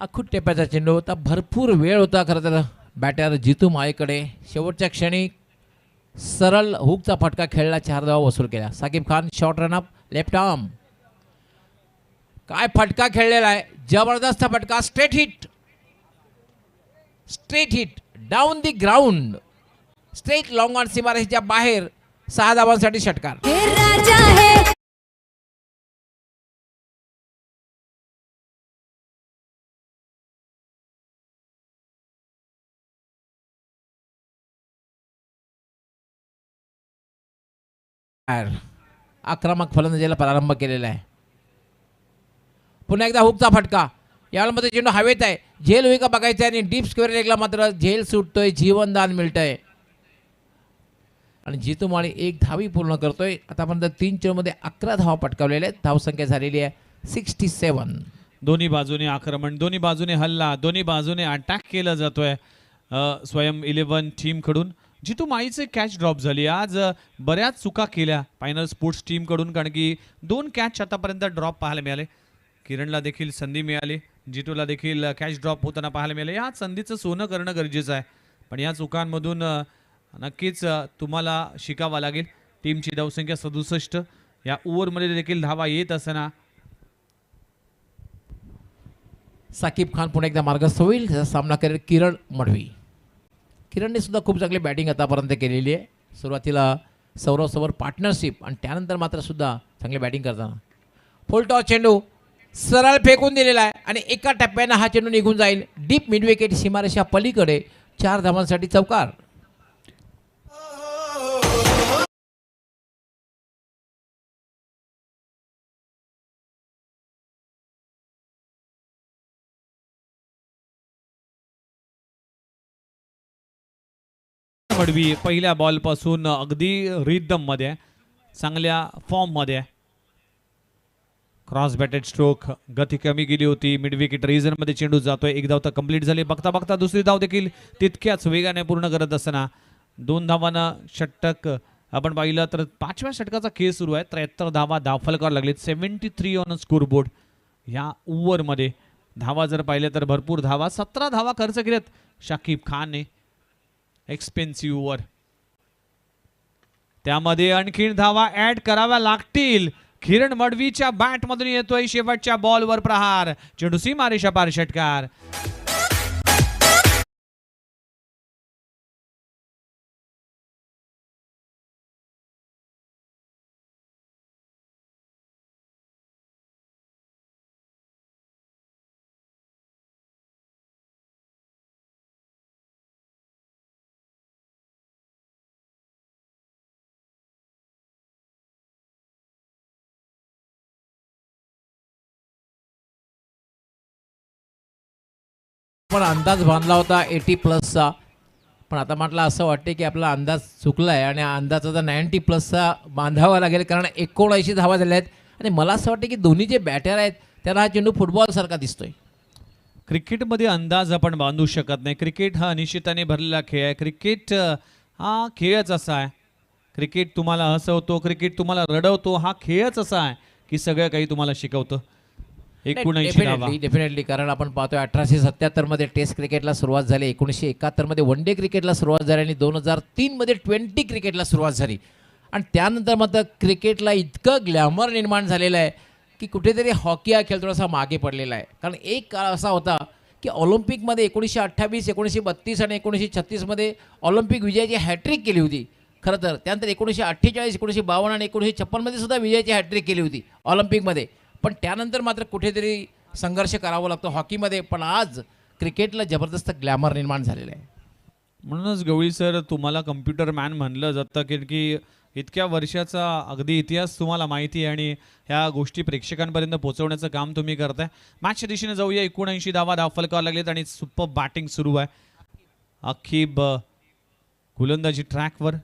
अखूट टेप्याचा चेंडू होता, भरपूर वेळ होता. खरं तर बॅटर जितू माळेकडे शेवटच्या क्षणी सरळ हुकचा फटका खेळला, 4 धावा वसूल केला. Saqib Khan short run up, left arm. काय फटका खेळलेला आहे, जबरदस्त फटका. Straight hit down the ground, straight long on सीमारेषेच्या बाहेर. 6 धावांसाठी षटकार. हे राजा है आक्रमक फलंदाजीला प्रारंभ केलेला आहे. पुन्हा एकदा हुकचा फटका. यावेळेमध्ये चेंडू हवेत आहे, झेल होई का बघायचं आहे आणि डीप स्क्वेअर लेगला मात्र झेल सुटतोय, जीवनदान मिळतंय आणि जितू माळी 1 धावी पूर्ण करतोय. आतापर्यंत 3 चेंडूमध्ये 11 धावा पटकावलेल्या आहेत. धावसंख्या झालेली आहे 67. दोन्ही बाजूने आक्रमण, दोन्ही बाजूने हल्ला, दोन्ही बाजूने अटॅक केलं जातोय स्वयं 11 टीमकडून. जितू माळीचे कॅच ड्रॉप झाली आज. बऱ्याच चुका केल्या फायनल स्पोर्ट्स टीमकडून, कारण की 2 कॅच आतापर्यंत ड्रॉप पाहायला मिळाले. किरणला देखील संधी मिळाली, जितूला देखील कॅच ड्रॉप होताना पाहायला मिळाले. या संधीचं सोनं करणं गरजेचं आहे, पण या चुकांमधून नक्कीच तुम्हाला शिकावं लागेल. टीमची धावसंख्या 67. या ओव्हरमध्ये देखील धावा येत असताना साकिब खान पुन्हा एकदा मार्गस्थ होईल. त्याचा सामना करेल किरण मडवी. किरणने सुद्धा खूप चांगली बॅटिंग आतापर्यंत केलेली आहे. सुरुवातीला सौरव सोबत पार्टनरशिप आणि त्यानंतर मात्र सुद्धा चांगली बॅटिंग करताना. फुल टॉस चेंडू सरळ फेकून दिलेला आहे आणि एका टप्प्यानं हा चेंडू निघून जाईल डीप मिड विकेट सीमारेषा पलीकडे. 4 धावांसाठी चौकार. मडवी पहिल्या बॉलपासून अगदी रिदम मध्ये, चांगल्या फॉर्म मध्ये. क्रॉस बॅटेड स्ट्रोक, गती कमी गेली होती. मिड विकेट रिजन मध्ये चेंडू जातोय. 1 धाव तर कंप्लीट झाली. बघता बघता दुसरी धाव देखील तितक्याच वेगाने पूर्ण करत असताना 2 धावांना षटक आपण पाहिलं तर 5व्या षटकाचा खेळ सुरू आहे. 73 धावा दाफलकार लागलेत. 73 ऑन स्कोर बोर्ड. या ओव्हरमध्ये धावा जर पाहिले तर भरपूर धावा, 17 धावा खर्च केल्यात शाकिब खानने. एक्सपेन्सिव्ह ओव्हर, त्यामध्ये आणखीन धावा ऍड कराव्या लागतील. किरण मडवीच्या बॅटमधून येतोय शेवटच्या बॉलवर प्रहार. चेंडू सीमारेषा पार षटकार. पण अंदाज बांधला होता 80 प्लसचा, पण आता म्हटलं असं वाटते की आपला अंदाज चुकला आहे आणि अंदाजाचा 90 प्लसचा बांधावा लागेल, कारण 79 धावा झाल्या आहेत. आणि मला असं वाटतं की दोन्ही जे बॅटर आहेत त्यांना हा चेंडू फुटबॉलसारखा दिसतोय. क्रिकेटमध्ये अंदाज आपण बांधू शकत नाही. क्रिकेट हा निश्चिताने भरलेला खेळ आहे. क्रिकेट हा खेळच असा आहे. क्रिकेट तुम्हाला हसवतो, क्रिकेट तुम्हाला रडवतो. हा खेळच असा आहे की सगळं काही तुम्हाला शिकवतं. 79 धावा. डेफिनेटली, कारण आपण पाहतोय 1877 मध्ये टेस्ट क्रिकेटला सुरुवात झाली, 1971 मध्ये वन डे क्रिकेटला सुरुवात झाली आणि 2003 मध्ये 20 क्रिकेटला सुरुवात झाली. आणि त्यानंतर मात्र क्रिकेटला इतकं ग्लॅमर निर्माण झालेलं आहे की कुठेतरी हॉकी हा खेळ थोडासा मागे पडलेला आहे. कारण एक काळ असा होता की ऑलिम्पिकमध्ये 1928, 1932 आणि 1936 मध्ये ऑलिम्पिक विजयाची हॅट्रिक केली होती. खरं तर त्यानंतर 1948, 1952 आणि 1956 मध्ये सुद्धा विजयाची हॅट्रिक केली होती ऑलिम्पिकमध्ये. पण त्यानंतर मात्र कुठेतरी संघर्ष करावा लागतो हॉकीमध्ये. पण आज क्रिकेटला जबरदस्त ग्लॅमर निर्माण झालेलं आहे. म्हणूनच गवळी सर तुम्हाला कम्प्युटर मॅन म्हणलं जातं की इतक्या वर्षाचा अगदी इतिहास तुम्हाला माहिती आहे आणि ह्या गोष्टी प्रेक्षकांपर्यंत पोहोचवण्याचं काम तुम्ही करताय. मॅचच्या दिशेने जाऊया. 79 धावा फलकावर लागलेत आणि सुपर बॅटिंग सुरू आहे. अखिब गोलंदाजी ट्रॅकवर.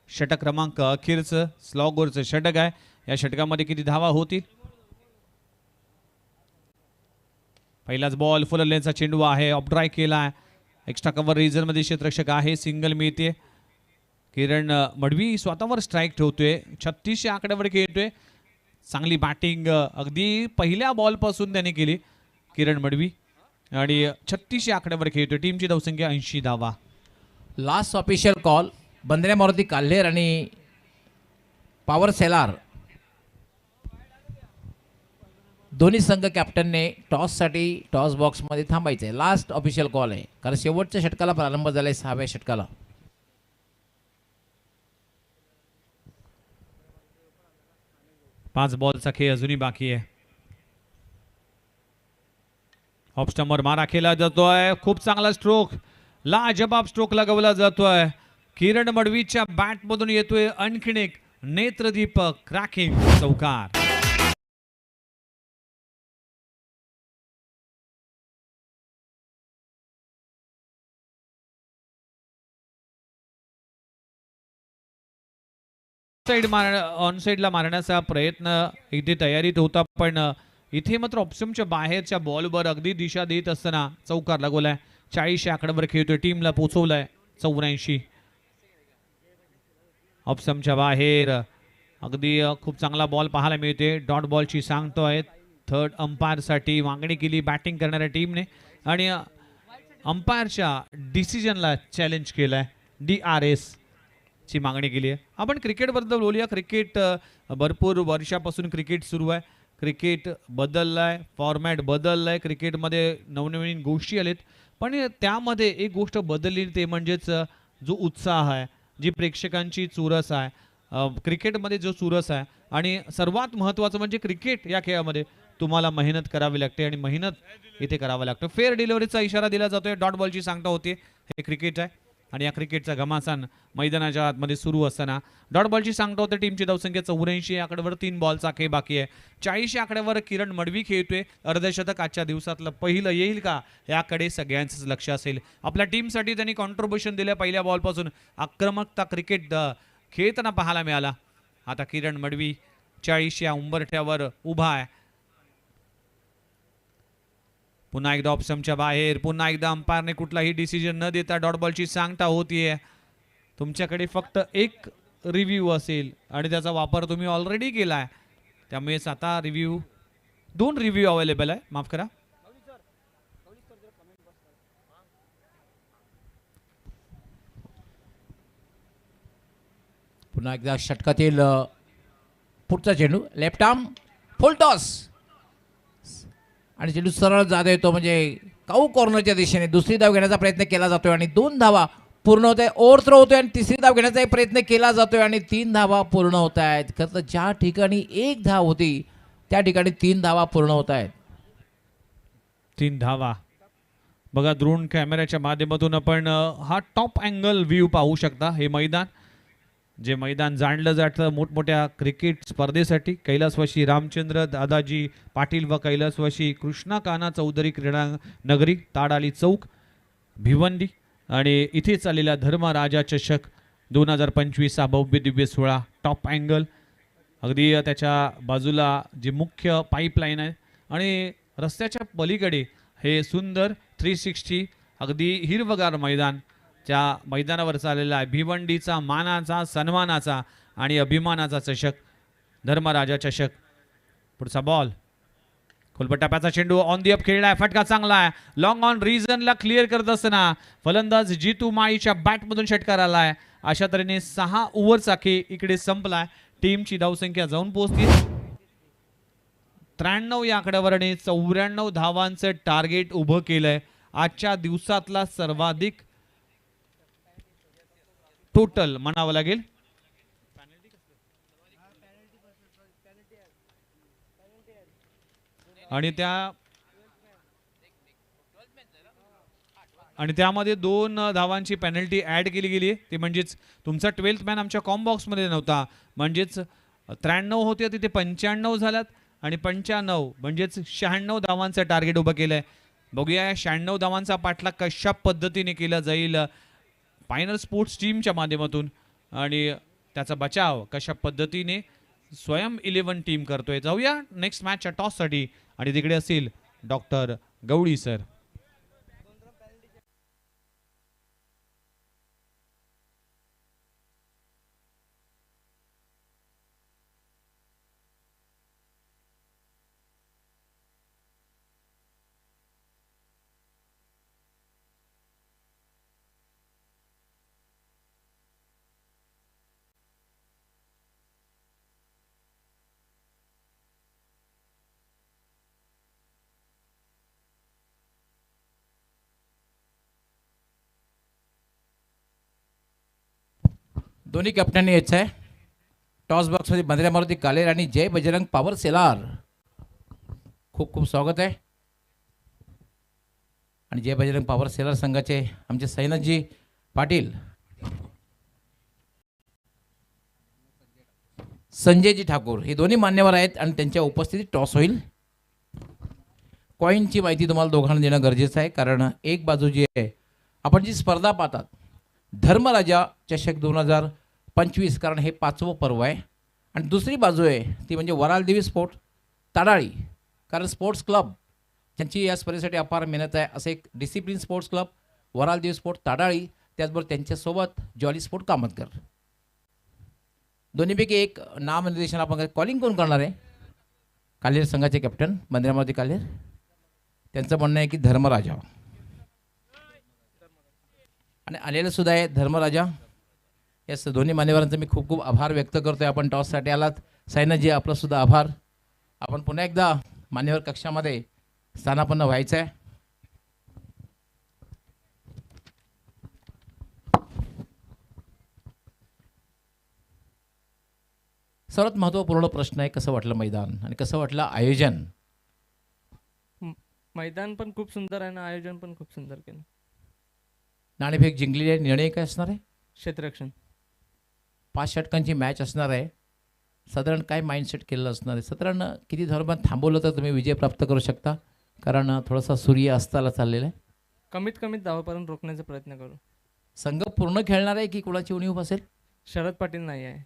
षटक क्रमांक अखेरचं स्लॉगवरचं षटक आहे. या षटकामध्ये किती धावा होतील? पहिलाच बॉल फुलरलेनचा चेंडू आहे. ऑफ ड्राय केला आहे. एक्स्ट्रा कव्हर रिझनमध्ये क्षेत्ररक्षक आहे. सिंगल मिळते. किरण मडवी स्वतःवर स्ट्राईक ठेवतोय. 36 आकड्यावर खेळतोय. चांगली बॅटिंग अगदी पहिल्या बॉलपासून त्याने केली किरण मडवी आणि 36 आकड्यावर खेळतोय. टीमची धावसंख्या 80 धावा. Last official call Bandre Maruti Kalher आणि पॉवर सेलार दोन्ही संघ कॅप्टनने टॉससाठी टॉस बॉक्समध्ये थांबायचं आहे. लास्ट ऑफिशियल कॉल आहे कारण शेवटच्या षटकाला प्रारंभ झाला आहे. 6व्या षटकाला. पाच बॉलचा खेळ अजूनही बाकी आहे. ऑफ स्टंपवर मारा केला जातोय. खूप चांगला स्ट्रोक. लाजबाब स्ट्रोक लगावला जातोय. किरण मडवीच्या बॅटमधून येतोय आणखीन एक नेत्रदीपक क्रॅकिंग चौकार. ऑन साईडला मारण्याचा प्रयत्न इथे तयारीत होता पण इथे मात्र ऑप्शनच्या बाहेरच्या बॉलवर अगदी दिशा देत असताना चौकार लागवलाय. 40 आकड्यावर खेळतोय. टीमला पोहोचवलाय 84. ऑप्शनच्या बाहेर अगदी खूप चांगला बॉल पाहायला मिळते. डॉट बॉलची सांगतोय. थर्ड अंपायरसाठी मागणी केली बॅटिंग करणाऱ्या टीमने आणि अंपायरच्या डिसिजनला चॅलेंज केलाय. DRS ची मागणी केली आहे. आपण क्रिकेटबद्दल बोलूया. क्रिकेट भरपूर वर्षापासून क्रिकेट सुरू आहे. क्रिकेट बदललाय. फॉर्मॅट बदललाय. क्रिकेटमध्ये नवनवीन गोष्टी आलेत पण त्यामध्ये एक गोष्ट बदलली ते म्हणजेच जो उत्साह आहे, जी प्रेक्षकांची चुरस आहे, क्रिकेटमध्ये जो चुरस आहे आणि सर्वात महत्त्वाचं म्हणजे क्रिकेट या खेळामध्ये तुम्हाला मेहनत करावी लागते आणि मेहनत इथे करावं लागतं. फेअर डिलिव्हरीचा इशारा दिला जातोय. डॉट बॉलची सांगता होते. हे क्रिकेट आहे आणि या क्रिकेटचा घमासान मैदानाच्या आतमध्ये सुरू असताना डॉट बॉलची सांगता होते. टीमची धावसंख्या 84 आकड्यावर 3 बॉलचा खेळ बाकी आहे. 40 आकड्यावर किरण मडवी खेळतोय. अर्धशतक आजच्या दिवसातलं पहिलं येईल का याकडे सगळ्यांचंच लक्ष असेल. आपल्या टीमसाठी त्यांनी कॉन्ट्रीब्युशन दिलं. पहिल्या बॉलपासून आक्रमकता क्रिकेट खेळताना पाहायला मिळाला. आता किरण मडवी 40 या उंबरठ्यावर उभा आहे. पुन्हा एकदा ऑप्शनच्या बाहेर. पुन्हा एकदा अंपायरने कुठलाही डिसिजन न देता डॉट बॉलची सांगता होतीये. तुमच्याकडे फक्त एक रिव्ह्यू असेल आणि त्याचा वापर तुम्ही ऑलरेडी केला आहे. त्यामुळे आता रिव्ह्यू 2 रिव्ह्यू अवेलेबल आहे. माफ करा. पुन्हा एकदा षटकातील पुढचा चेंडू लेफ्ट आर्म फुल टॉस आणि चेंडू सरळ जात येतो म्हणजे काऊ कॉर्नरच्या दिशेने. दुसरी धाव घेण्याचा प्रयत्न केला जातोय आणि 2 धावा पूर्ण होत आहे. ओव्हर थ्रो होतोय आणि तिसरी धाव घेण्याचाही प्रयत्न केला जातोय आणि 3 धावा पूर्ण होत आहेत. खरं तर ज्या ठिकाणी 1 धाव होती त्या ठिकाणी 3 धावा पूर्ण होत आहेत. 3 धावा. बघा ड्रोन कॅमेऱ्याच्या माध्यमातून आपण हा टॉप अँगल व्ह्यू पाहू शकता. हे मैदान जे मैदान जाणलं जातं मोठमोठ्या क्रिकेट स्पर्धेसाठी. कैलासवासी रामचंद्र दादाजी पाटील व कैलासवासी कृष्णा कान्हा चौधरी क्रीडा नगरी ताडाली चौक भिवंडी आणि इथे चाललेला धर्मराजा चषक 2025 हा भव्य दिव्य सोहळा. टॉप अँगल अगदी त्याच्या बाजूला जी मुख्य पाईपलाईन आहे आणि रस्त्याच्या पलीकडे हे सुंदर 360 अगदी हिरवगार मैदान. त्या मैदानावर चाललेला आहे भिवंडीचा मानाचा सन्मानाचा आणि अभिमानाचा चषक धर्मराजा चषक. पुढचा बॉल खोलपट टप्प्याचा चेंडू ऑन दी अप खेळलाय. फटका चांगला आहे. लॉंग ऑन रिजनला क्लिअर करत असताना फलंदाज जितू माळीच्या बॅटमधून षटकार आलाय. अशा तऱ्हेने 6 ओव्हरचा खेळ इकडे संपलाय. टीमची धावसंख्या जाऊन पोहोचली 93 या आकड्यावर आणि 94 धावांचं टार्गेट उभं केलंय. आजच्या दिवसातला सर्वाधिक टोटल म्हणावं लागेल. आणि त्या आणि त्यामध्ये 2 धावांची पेनल्टी ॲड केली गेली आहे. ती म्हणजेच तुमचा 12th मॅन आमच्या कॉम्बॉक्समध्ये नव्हता, म्हणजेच 93 होते तिथे 95 झाल्यात आणि 95 म्हणजेच 96 धावांचं टार्गेट उभं केलं आहे. बघूया या 96 धावांचा पाठलाग कशा पद्धतीने केला जाईल फायनल स्पोर्ट्स टीमच्या माध्यमातून आणि त्याचा बचाव कशा पद्धतीने स्वयं 11 टीम करतोय. जाऊया नेक्स्ट मॅचच्या टॉससाठी आणि तिकडे असेल डॉक्टर गवळी सर. दोन्ही कॅप्टनने यायचं आहे. टॉस बॉक्समध्ये बंद्र्या मारुती कालेर आणि जय बजरंग पॉवर सेलार. खूप खूप स्वागत आहे. आणि जय बजरंग पॉवर सेलार संघाचे आमचे सैनजी पाटील, संजयजी ठाकूर हे दोन्ही मान्यवर आहेत आणि त्यांच्या उपस्थितीत टॉस होईल. कॉईनची माहिती तुम्हाला दोघांना देणं गरजेचं आहे, कारण एक बाजू जी आहे आपण जी स्पर्धा पाहतात धर्मराजा चषक 2025, कारण हे 5वं पर्व आहे. आणि दुसरी बाजू आहे ती म्हणजे वरालदेवी स्पोर्ट ताडाळी, कारण स्पोर्ट्स क्लब ज्यांची या स्पर्धेसाठी अपार मेहनत आहे असं एक discipline sports club वरालदेवी sport Tadali, त्याचबरोबर त्यांच्यासोबत जॉली स्पोर्ट कामतकर. दोन्हीपैकी एक नामनिर्देशन आपण कॉलिंग कोण करणार आहे? कालेर संघाचे कॅप्टन बंद्र्या मारुती कालेर, त्यांचं म्हणणं आहे की धर्मराजा. आणि आलेलं सुद्धा आहे धर्मराजा. यास दोन्ही मान्यवरांचं मी खूप खूप आभार व्यक्त करतो आहे. आपण टॉससाठी आलात सायनाजी, आपलं सुद्धा आभार. आपण पुन्हा एकदा मान्यवर कक्षामध्ये स्थानापन्न व्हायचं आहे. सर्वात महत्त्वपूर्ण प्रश्न आहे, कसं वाटलं मैदान आणि कसं वाटलं आयोजन? मैदान पण खूप सुंदर आहे ना, आयोजन पण खूप सुंदर केलं. नाणेफेक जिंकलेली आहे. निर्णय काय असणार आहे? क्षेत्ररक्षण. 5 षटकांची मॅच असणार आहे. साधारण काय माइंडसेट केलेलं असणार आहे? साधारण किती धावांनी थांबवलं तर तुम्ही विजय प्राप्त करू शकता? कारण थोडासा सूर्य अस्ताला चाललेला आहे. कमीत कमीत धावापर्यंत रोखण्याचा प्रयत्न करू. संघ पूर्ण खेळणार आहे की कोणाची उणीव असेल? शरद पाटील नाही आहे.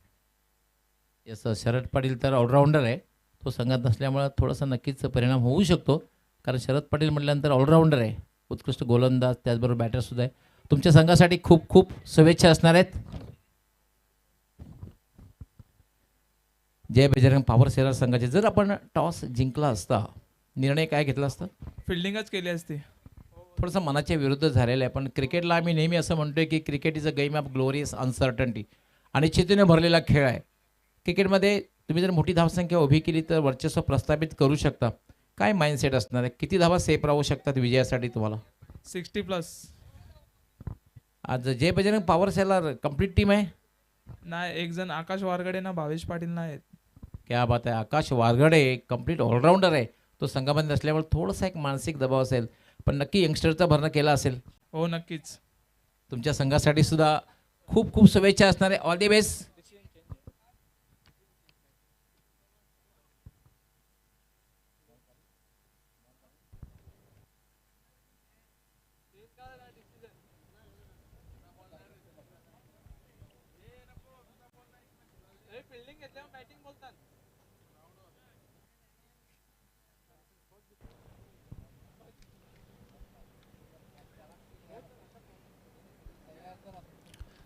याचं शरद पाटील तर ऑलराऊंडर आहे, तो संघात नसल्यामुळं थोडासा नक्कीच परिणाम होऊ शकतो. कारण शरद पाटील म्हटल्यानंतर ऑलराऊंडर आहे, उत्कृष्ट गोलंदाज, त्याचबरोबर बॅटरसुद्धा आहे. तुमच्या संघासाठी खूप खूप शुभेच्छा असणार आहेत. जय बजरंग पॉवर सेलार संघाचे जर आपण टॉस जिंकला असता, निर्णय काय घेतला असता? फिल्डिंगच केली असती. थोडंसं मनाच्या विरुद्ध झालेलं आहे. पण क्रिकेटला आम्ही नेहमी असं म्हणतोय की cricket is a game of glorious uncertainty, अनिश्चिततेने भरलेला खेळ आहे. क्रिकेटमध्ये तुम्ही जर मोठी धावसंख्या उभी केली तर वर्चस्व प्रस्थापित करू शकता. काय माइंडसेट असणार आहे? किती धावा सेफ राहू शकतात विजयासाठी तुम्हाला? 60+. आज जय बजरंग पॉवर सेलार कंप्लीट टीम आहे. नाही, एक जण आकाश वारगडे ना भावेश पाटील नाहीत. क्या बात आहे. आकाश वारगडे कंप्लीट ऑलराऊंडर आहे, तो संघामध्ये नसल्यामुळे थोडासा एक मानसिक दबाव असेल, पण नक्की यंगस्टरचा भरणा केला असेल. हो नक्कीच. तुमच्या संघासाठी सुद्धा खूप खूप शुभेच्छा असणार आहे. All the best.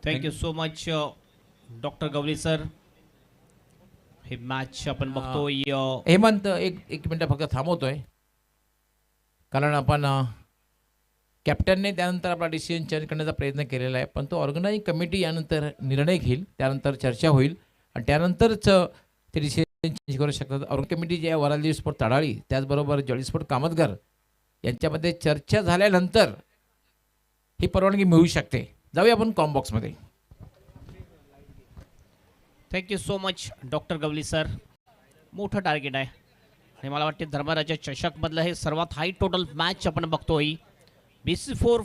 Thank you so much doctor Gawali sir. हे मॅच आपण बघतोय. हेमंत एक मिनिट फक्त थांबवतोय, कारण आपण कॅप्टनने त्यानंतर आपला डिसिजन चेंज करण्याचा प्रयत्न केलेला आहे, पण तो ऑर्गनायझिंग कमिटी यानंतर निर्णय घेईल, त्यानंतर चर्चा होईल आणि त्यानंतरच ते डिसिजन चेंज करू शकतात. ऑर्गनायझिंग कमिटी जी आहे वरालदेवी स्पोर्ट ताडाळी, त्याचबरोबर जॉली स्पोर्ट कामतगर यांच्यामध्ये चर्चा झाल्यानंतर ही परवानगी मिळू शकते. जाऊया आपण कॉम्बॉक्समध्ये. थँक्यू सो मच डॉक्टर गवळी सर. मोठं टार्गेट आहे आणि मला वाटते धर्मराजा चषकमधलं हे सर्वात हाय टोटल मॅच आपण बघतोय. BC4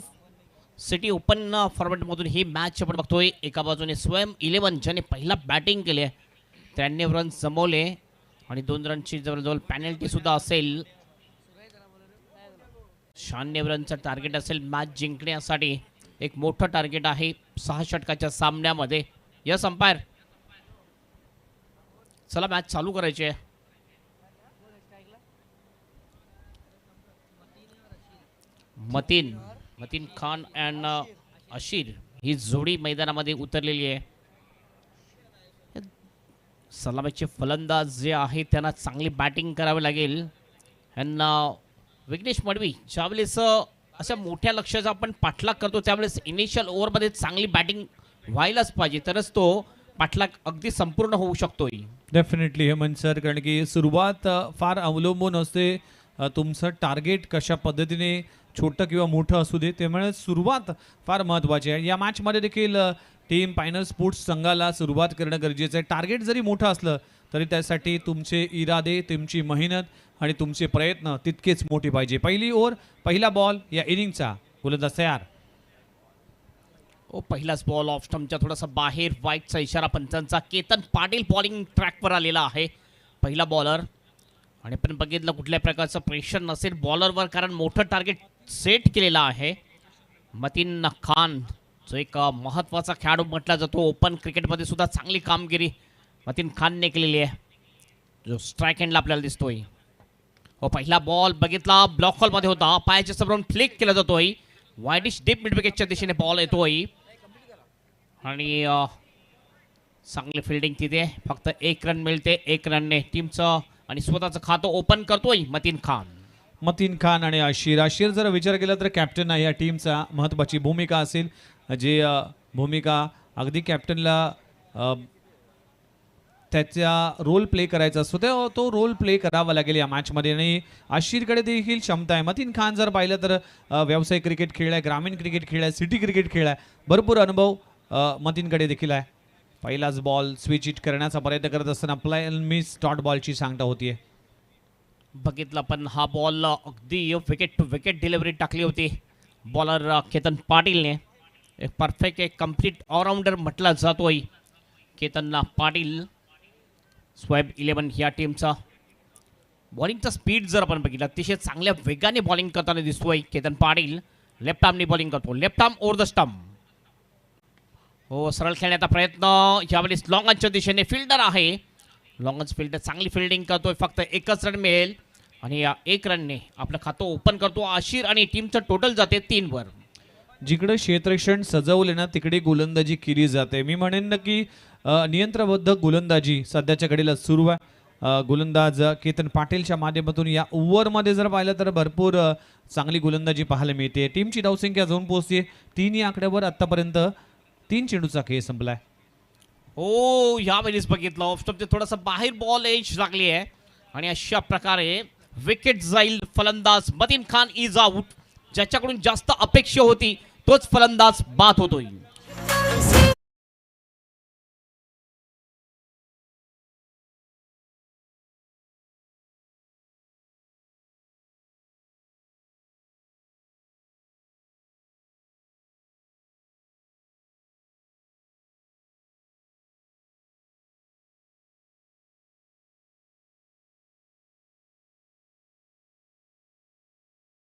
सिटी ओपन फॉर्मॅटमधून ही मॅच आपण बघतोय. एका बाजूने स्वयं 11 ज्याने पहिला बॅटिंग केली आहे, 93 रन्स जमवले आणि 2 रनची जवळजवळ पॅनल्टी सुद्धा असेल. 96 रनचं टार्गेट असेल मॅच जिंकण्यासाठी. एक मोठं टार्गेट आहे 6 षटकाच्या सामन्यामध्ये. यस अंपायर, चला मॅच चालू करायची आहे. मतीन खान अँड अशीर ही जोडी मैदानामध्ये उतरलेली आहे. सलामीचे फलंदाज जे आहेत त्यांना चांगली बॅटिंग करावी लागेल. यांना विघ्नेश मडवी ज्यावेळेस अशा मोठ्या लक्ष्याचा आपण पाठलाग करतो त्यावेळेस इनिशियल ओव्हरमध्ये चांगली बॅटिंग व्हायलाच पाहिजे, तरच तो पाठलाग अगदी संपूर्ण होऊ शकतोय. डेफिनेटली हेमंत सर, कारण की सुरुवात फार अवलंबून असते तुमचं टार्गेट कशा पद्धतीने छोटं किंवा मोठं असू दे, त्यामुळे सुरुवात फार महत्त्वाची आहे. या मॅचमध्ये देखील टीम पायनर स्पोर्ट्स संघाला सुरुवात करणं गरजेचं आहे. टार्गेट जरी मोठं असलं तरी त्यासाठी तुमचे इरादे, तुमची मेहनत आणि तुमचे प्रयत्न तितकेच मोठे पाहिजे. पहिली ओव्हर, पहिला बॉल या इनिंगचा. गोलंदाज तयार. पहिलाच बॉल ऑफ स्टंपच्या थोडासा बाहेर, वाईटचा इशारा पंचांचा. केतन पाटील बॉलिंग ट्रॅकवर आलेला आहे, पहिला बॉलर. आणि आपण बघितलं कुठल्या प्रकारचं प्रेशर नसेल बॉलरवर, कारण मोठं टार्गेट सेट केलेला आहे. मतीन खान जो एक महत्त्वाचा खेळाडू म्हटला जातो, ओपन क्रिकेटमध्ये सुद्धा चांगली कामगिरी मतीन खानने केलेली आहे, जो स्ट्राईक हँडला आपल्याला दिसतोय. पहिला बॉल बघितला, ब्लॉक हॉलमध्ये होता, पायाच्या समोरून फ्लिक केला जातोय. वाईडिश डीप मिड विकेटच्या दिशेने बॉल येतोय आणि चांगली फिल्डिंग तिथे. फक्त 1 रन मिळते. 1 रनने टीमचं आणि स्वतःचं खातं ओपन करतोय मतीन खान आणि आशिर जर विचार केला तर कॅप्टन आहे या टीमचा, महत्त्वाची भूमिका असेल, जी भूमिका अगदी कॅप्टनला त्याचा रोल प्ले करायचा असतो, तो रोल प्ले करावा लागेल या मॅचमध्ये. आणि आशिरकडे देखील क्षमता आहे. मतीन खान जर पाहिलं तर व्यावसायिक क्रिकेट खेळलाय, ग्रामीण क्रिकेट खेळलाय, सिटी क्रिकेट खेळलाय, भरपूर अनुभव मतीनकडे देखील आहे. पहिलाच बॉल स्विच हिट करण्याचा प्रयत्न करत असताना प्ले मिस डॉट बॉलची सांगता होतीये. बघितलं पण हा बॉल अगदी विकेट टू विकेट डिलिव्हरी टाकली होती बॉलर केतन पाटीलने. एक परफेक्ट, एक कम्प्लीट ऑलराऊंडर म्हटला जातोय केतन पाटील. स्वयं 11 ह्या टीमचा. बॉलिंगचा स्पीड जर आपण बघितलं, अतिशय चांगल्या वेगाने बॉलिंग करताना दिसतोय केतन पाटील. लेफ्ट आर्मनी बॉलिंग करतो, left arm over the stump. सरळ खेळण्याचा प्रयत्न यावेळेस लॉंगच्या दिशेने. फिल्डर आहे, लॉंगच फिल्डर चांगली फिल्डिंग करतोय. फक्त 1च रन मिळेल आणि या 1 रनने आपलं खातं ओपन करतो आशिर आणि टीमचं टोटल जाते 3 वर. जिकडे क्षेत्ररक्षण सजवले ना तिकडे गोलंदाजी केली जाते. मी म्हणेन ना की नियंत्रबद्ध गोलंदाजी सध्याच्या घडीला सुरू आहे. गोलंदाज केतन पाटीलच्या माध्यमातून या ओव्हरमध्ये जर पाहिलं तर भरपूर चांगली गोलंदाजी पाहायला मिळते. टीमची धावसंख्या जाऊन पोहोचते 3 या आकड्यावर. आतापर्यंत 3 चेंडूचा खेळ संपलाय. यावेळेस बघितलं ऑफ स्टंपचे थोडासा बाहेर बॉल एज लागली आहे आणि अशा प्रकारे विकेट जाईल. फलंदाज मतीन खान इज आउट. ज्याच्याकडून जास्त अपेक्षा होती तोच फलंदाज बाद होतोय.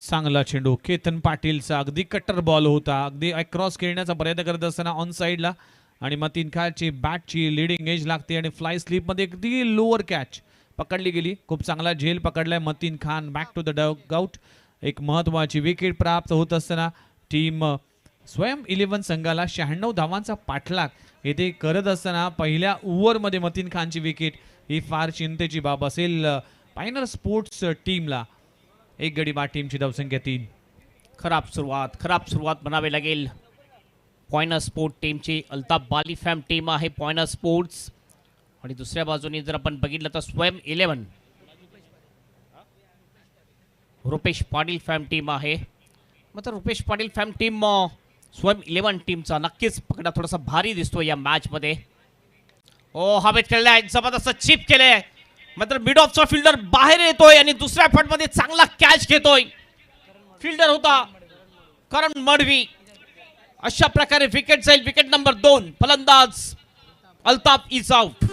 चांगला चेंडू केतन पाटीलचा, अगदी कट्टर बॉल होता, अगदी क्रॉस खेळण्याचा प्रयत्न करत असताना ऑन साईडला. आणि मतीन खानची बॅटची लीडिंग एज लागते आणि फ्लाय स्लिपमध्ये अगदी लोअर कॅच पकडली गेली. खूप चांगला झेल पकडलाय Matin Khan. Back to the dugout. एक महत्त्वाची विकेट प्राप्त होत असताना टीम स्वयं 11 संघाला 96 धावांचा पाठलाग येथे करत असताना पहिल्या ओव्हरमध्ये मतीन खानची विकेट ही फार चिंतेची बाब असेल पायनर स्पोर्ट्स टीमला. 1 गडी बाद, टीमची धावसंख्या 3. खराब सुरुवात म्हणावी लागेल पॉयनर स्पोर्ट टीमची. अल्ताफ बाली फॅम टीम आहे पॉयनर स्पोर्ट्स. आणि दुसऱ्या बाजूने जर आपण बघितलं तर स्वयं 11 रुपेश पाटील फॅम टीम आहे. मात्र रुपेश पाटील फॅम टीम स्वयं 11 टीमचा नक्कीच पकडा थोडासा भारी दिसतो या मॅचमध्ये. हवेत खेळलाय, जबरदस्त चिप केले, मात्र मिड ऑफचा फिल्डर बाहेर येतोय आणि दुसऱ्या फटमध्ये चांगला कॅच घेतोय. फिल्डर होता करण मडवी. अशा प्रकारे विकेट जाईल. Wicket number 2. फलंदाज अल्ताफ इज आउट.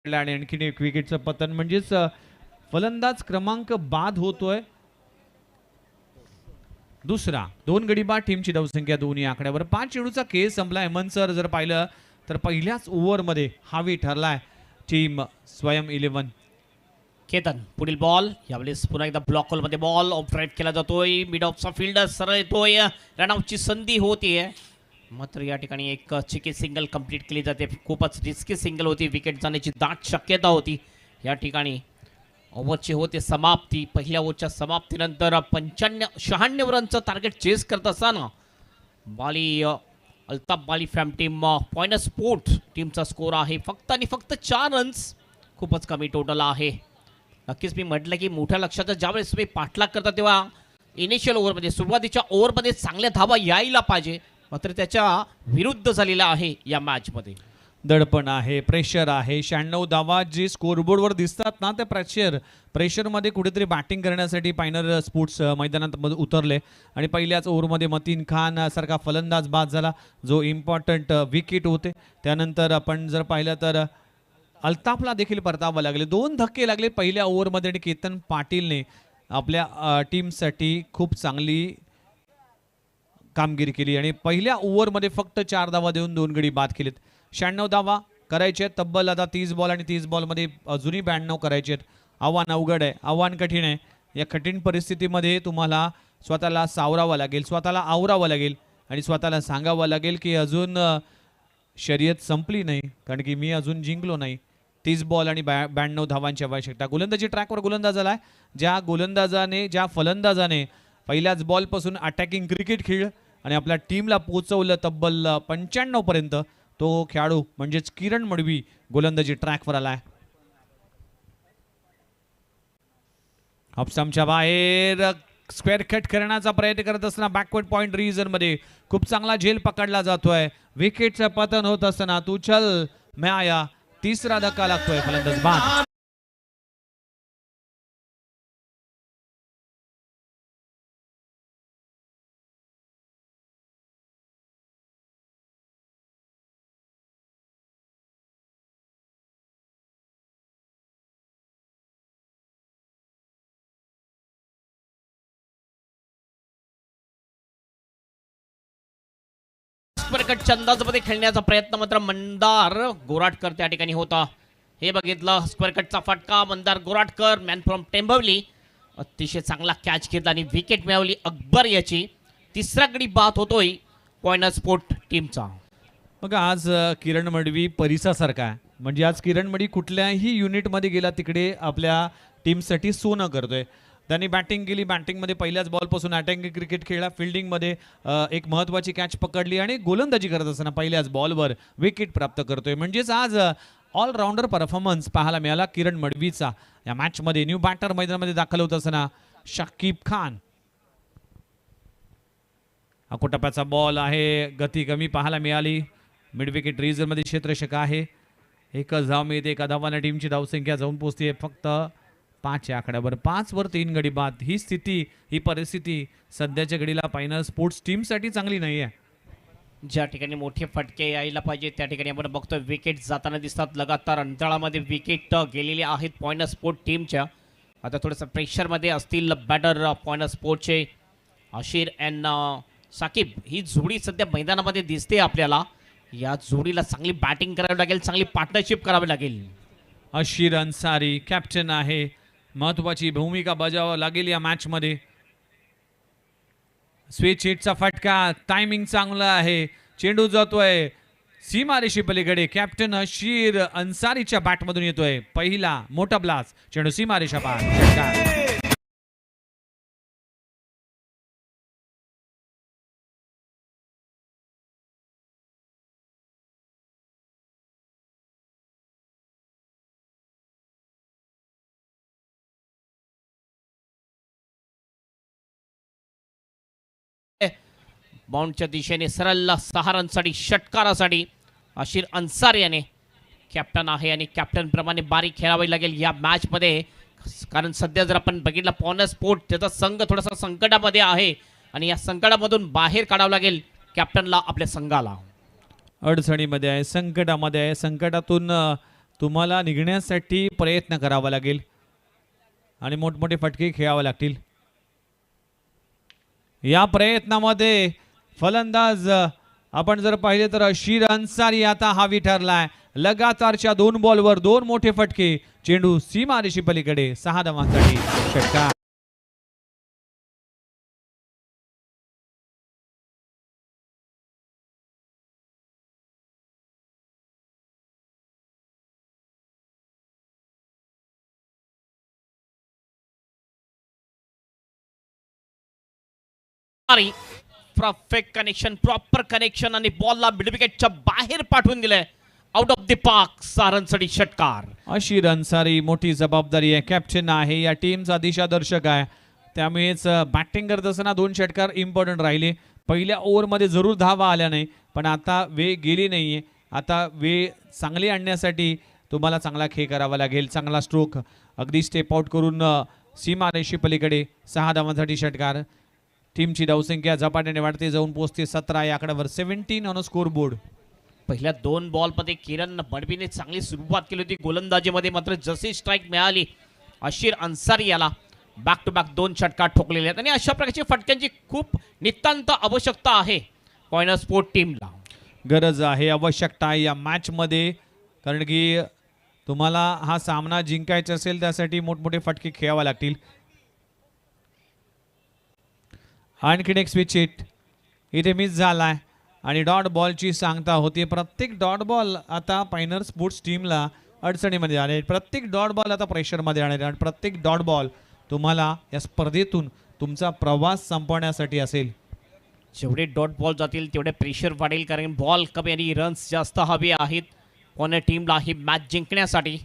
आणि आणखीन एक विकेटचं पतन म्हणजेच फलंदाज क्रमांक बाद होतोय. दुसरा 2 गडी बाद. टीमची धावसंख्या 2 या आकड्यावर. 5 चेंडूचा खेळ संपला. हेमंत सर जर पाहिलं तर पहिल्याच ओव्हरमध्ये हावी ठरलाय टीम स्वयं 11. केतन पुढील बॉल. यावेळेस पुन्हा एकदा ब्लॉक मध्ये बॉल ऑफ ड्राईव्ह केला जातोय. मिड ऑफचा फिल्डर सरळ येतोय. रनआउटची संधी होतीये. मात्र या ठिकाणी एक चिकी सिंगल कंप्लीट केली जाते. खूपच रिस्की सिंगल होती. विकेट जाण्याची दाट शक्यता होती. या ठिकाणी ओव्हरची होते समाप्ती. पहिल्या ओव्हरच्या समाप्तीनंतर 96 रनचं टार्गेट चेस करत असताना अल्ताफ बाली फॅम टीम पॉइंट स्पोर्ट टीमचा स्कोर आहे फक्त आणि फक्त 4 रन्स. खूपच कमी टोटल आहे. नक्कीच मी म्हटलं की मोठ्या लक्षात ज्यावेळेस तुम्ही पाठलाग करता तेव्हा इनिशियल ओव्हरमध्ये सुरुवातीच्या ओव्हरमध्ये चांगल्या धावा यायला पाहिजे. मात्र त्याच्या विरुद्ध झालेला आहे या मॅचमध्ये. दडपण आहे, प्रेशर आहे. 96 धावा जे स्कोरबोर्डवर दिसतात ना, त्या प्रेशरमध्ये कुठेतरी बॅटिंग करण्यासाठी पायनर स्पोर्ट्स मैदानात उतरले आणि पहिल्याच ओव्हरमध्ये मतीन खान सारखा फलंदाज बाद झाला जो इम्पॉर्टंट विकेट होते. त्यानंतर आपण जर पाहिलं तर अल्ताफला देखील परतावं लागले. 2 धक्के लागले पहिल्या ओव्हरमध्ये आणि केतन पाटीलने आपल्या टीमसाठी खूप चांगली कामगिरी केली आणि पहिल्या ओव्हरमध्ये फक्त 4 धावा देऊन 2 गडी बाद केलेत. 96 धावा करायचे आहेत तब्बल. आता 30 बॉल आणि 30 बॉलमध्ये अजूनही 92 करायचे आहेत. आव्हान अवघड आहे, आव्हान कठीण आहे. या कठीण परिस्थितीमध्ये तुम्हाला स्वतःला सावरावं लागेल, स्वतःला आवरावं लागेल आणि स्वतःला सांगावं लागेल की अजून शर्यत संपली नाही, कारण की मी अजून जिंकलो नाही. 30 बॉल आणि 92 धावांची आवश्यकता. गोलंदाजी ट्रॅकवर गोलंदाज आलाय. ज्या फलंदाजाने पहिल्याच बॉलपासून अटॅकिंग क्रिकेट खेळलं आणि आपल्या टीमला पोहोचवलं तब्बल 95 पर्यंत, तो खेळाडू म्हणजेच किरण मडवी गोलंदाजी ट्रॅकवर आलाय. ऑफस्टंपच्या बाहेर स्क्वेअर कट करण्याचा प्रयत्न करत असताना बॅकवर्ड पॉइंट रिजन मध्ये खूप चांगला झेल पकडला जातोय. विकेटचं पतन होत असताना तू चल मैं आया. 3रा धक्का लागतोय. फलंदाज बाद. प्रकटच्या अंदाजामध्ये खेळण्याचा प्रयत्न मात्र मंदार गोराटकर त्या ठिकाणी होता. हे बघितलं स्क्वेअर कटचा फटका. मंदार गोराटकर मॅन फ्रॉम टेंबवली अतिशय चांगला कॅच घेतला आणि विकेट मिळवली अकबर याची. 3रा गडी बाद होतोय पॉइंट स्पोर्ट टीमचा. बघा आज किरण मडवी परिसासारखा आहे. म्हणजे आज किरण मडवी कुठल्याही युनिटमध्ये गेला तिकडे आपल्या टीमसाठी सोनं करतोय. त्यांनी बॅटिंग केली. बॅटिंगमध्ये पहिल्याच बॉलपासून अटॅकिंग क्रिकेट खेळला. फिल्डिंगमध्ये एक महत्त्वाची कॅच पकडली आणि गोलंदाजी करत असताना पहिल्याच बॉलवर विकेट प्राप्त करतोय. म्हणजेच आज ऑलराऊंडर परफॉर्मन्स पाहायला मिळाला किरण मडवीचा या मॅचमध्ये. न्यू बॅटर मैदानामध्ये दाखल होत असताना शाकिब खान. अकोटप्याचा बॉल आहे. गती कमी पाहायला मिळाली. मिड विकेट रिझनमध्ये क्षेत्ररक्षक आहे. एकच धाव मिळते. एका धावाने टीमची धावसंख्या जाऊन पोहोचते फक्त 5 या आकड्यावर. 5 वर 3 गडी बाद. ही स्थिती, ही परिस्थिती सध्याच्या घडीला पायनर स्पोर्ट्स टीमसाठी चांगली नाही आहे. ज्या ठिकाणी मोठे फटके यायला पाहिजे त्या ठिकाणी आपण बघतोय विकेट जाताना दिसतात. लगातार अंतराळामध्ये विकेट गेलेले आहेत पॉइंट स्पोर्ट टीमच्या. आता थोडंसं प्रेशरमध्ये असतील बॅटर पॉइंट स्पोर्टचे. आशिर अँड साकिब ही जोडी सध्या मैदानामध्ये दिसते आपल्याला. या जोडीला चांगली बॅटिंग करावी लागेल, चांगली पार्टनरशिप करावी लागेल. आशिर अन्सारी कॅप्टन आहे. महत्त्वाची भूमिका बजावावी लागेल या मॅचमध्ये. स्विच हिटचा फटका, टायमिंग चांगला आहे, चेंडू जातोय सीमारेषी पलीकडे. कॅप्टन अशीर अन्सारीच्या बॅटमधून येतोय पहिला मोठा ब्लास्ट, चेंडू सीमारेषा पार, षटकार. बाउंडच्या दिशेने सरळ 6 रनसाठी षटकारासाठी अशीर अन्सारी याने कॅप्टन आहे आणि कॅप्टन प्रमाणे बारीक खेळावी लागेल या मॅच मध्ये. कारण सध्या जर आपण बघितलं पॉनर स्पोर्ट त्याचा संघ थोडासा संकटामध्ये आहे आणि या संकटामधून बाहेर काढावं लागेल कॅप्टनला आपल्या संघाला. अडचणीमध्ये आहे, संकटामध्ये आहे, संकटातून तुम्हाला निघण्यासाठी प्रयत्न करावा लागेल आणि मोठमोठे फटके खेळावे लागतील. या प्रयत्नामध्ये फलंदाज आपण जर पाहिले तर अशीर अन्सारी आता हावी ठरलाय. लगातारच्या 2 बॉलवर 2 मोठे फटके, चेंडू सीमारेषी पलीकडे, 6 धावांसाठी षटकार. परफेक्ट कनेक्शन, प्रॉपर कनेक्शन आणि बॉलला मिड विकेटच्या बाहेर पाठवून दिलंय. आउट ऑफ द पार्क, 6 रनसाठी षटकार. अशीर अन्सारी मोठी जबाबदारी आहे, कॅप्टन आहे, या टीमचा दिशादर्शक आहे. त्यामुळेच बॅटिंग करत असताना 2 षटकार इम्पॉर्टंट राहिले. पहिल्या ओव्हरमध्ये जरूर धावा आल्या नाही, पण आता वेळ गेली नाहीये. आता वेळ चांगली आणण्यासाठी तुम्हाला चांगला खेळ करावा लागेल. चांगला स्ट्रोक, अगदी स्टेप आउट करून सीमारेषी पलीकडे 6 धावांसाठी षटकार. टीमची धावसंख्या झपाट्याने वाढते, जाऊन पोहोचते 17 या आकड्यावर, 17 ऑन स्कोर बोर्ड. पहिल्या 2 बॉलमध्ये किरण मडवीने चांगली सुरुवात केली होती गोलंदाजीमध्ये, मात्र जशी स्ट्राईक मिळाली अशीर अन्सारी याला बॅक टू बॅक 2 षटकार ठोकलेले आहेत आणि अशा प्रकारची फटक्यांची खूप नितांत आवश्यकता आहे कॉर्नर स्पोर्ट टीमला. गरज आहे, आवश्यकता आहे या मॅचमध्ये, कारण की तुम्हाला हा सामना जिंकायचा असेल त्यासाठी मोठमोठे फटके खेळावे लागतील. आणखीन एक स्विच हिट इथे मिस झालाय आणि डॉट बॉलची सांगता होती. प्रत्येक डॉट बॉल आता पायनर स्पोर्ट्स टीमला अडचणीमध्ये आले. प्रत्येक डॉट बॉल आता प्रेशरमध्ये आले आणि प्रत्येक डॉट बॉल तुम्हाला या स्पर्धेतून तुमचा प्रवास संपवण्यासाठी असेल. जेवढे डॉट बॉल जातील तेवढे प्रेशर वाढेल, कारण बॉल कमी आणि रन्स जास्त हवे आहेत कॉर्नर टीमला ही मॅच जिंकण्यासाठी.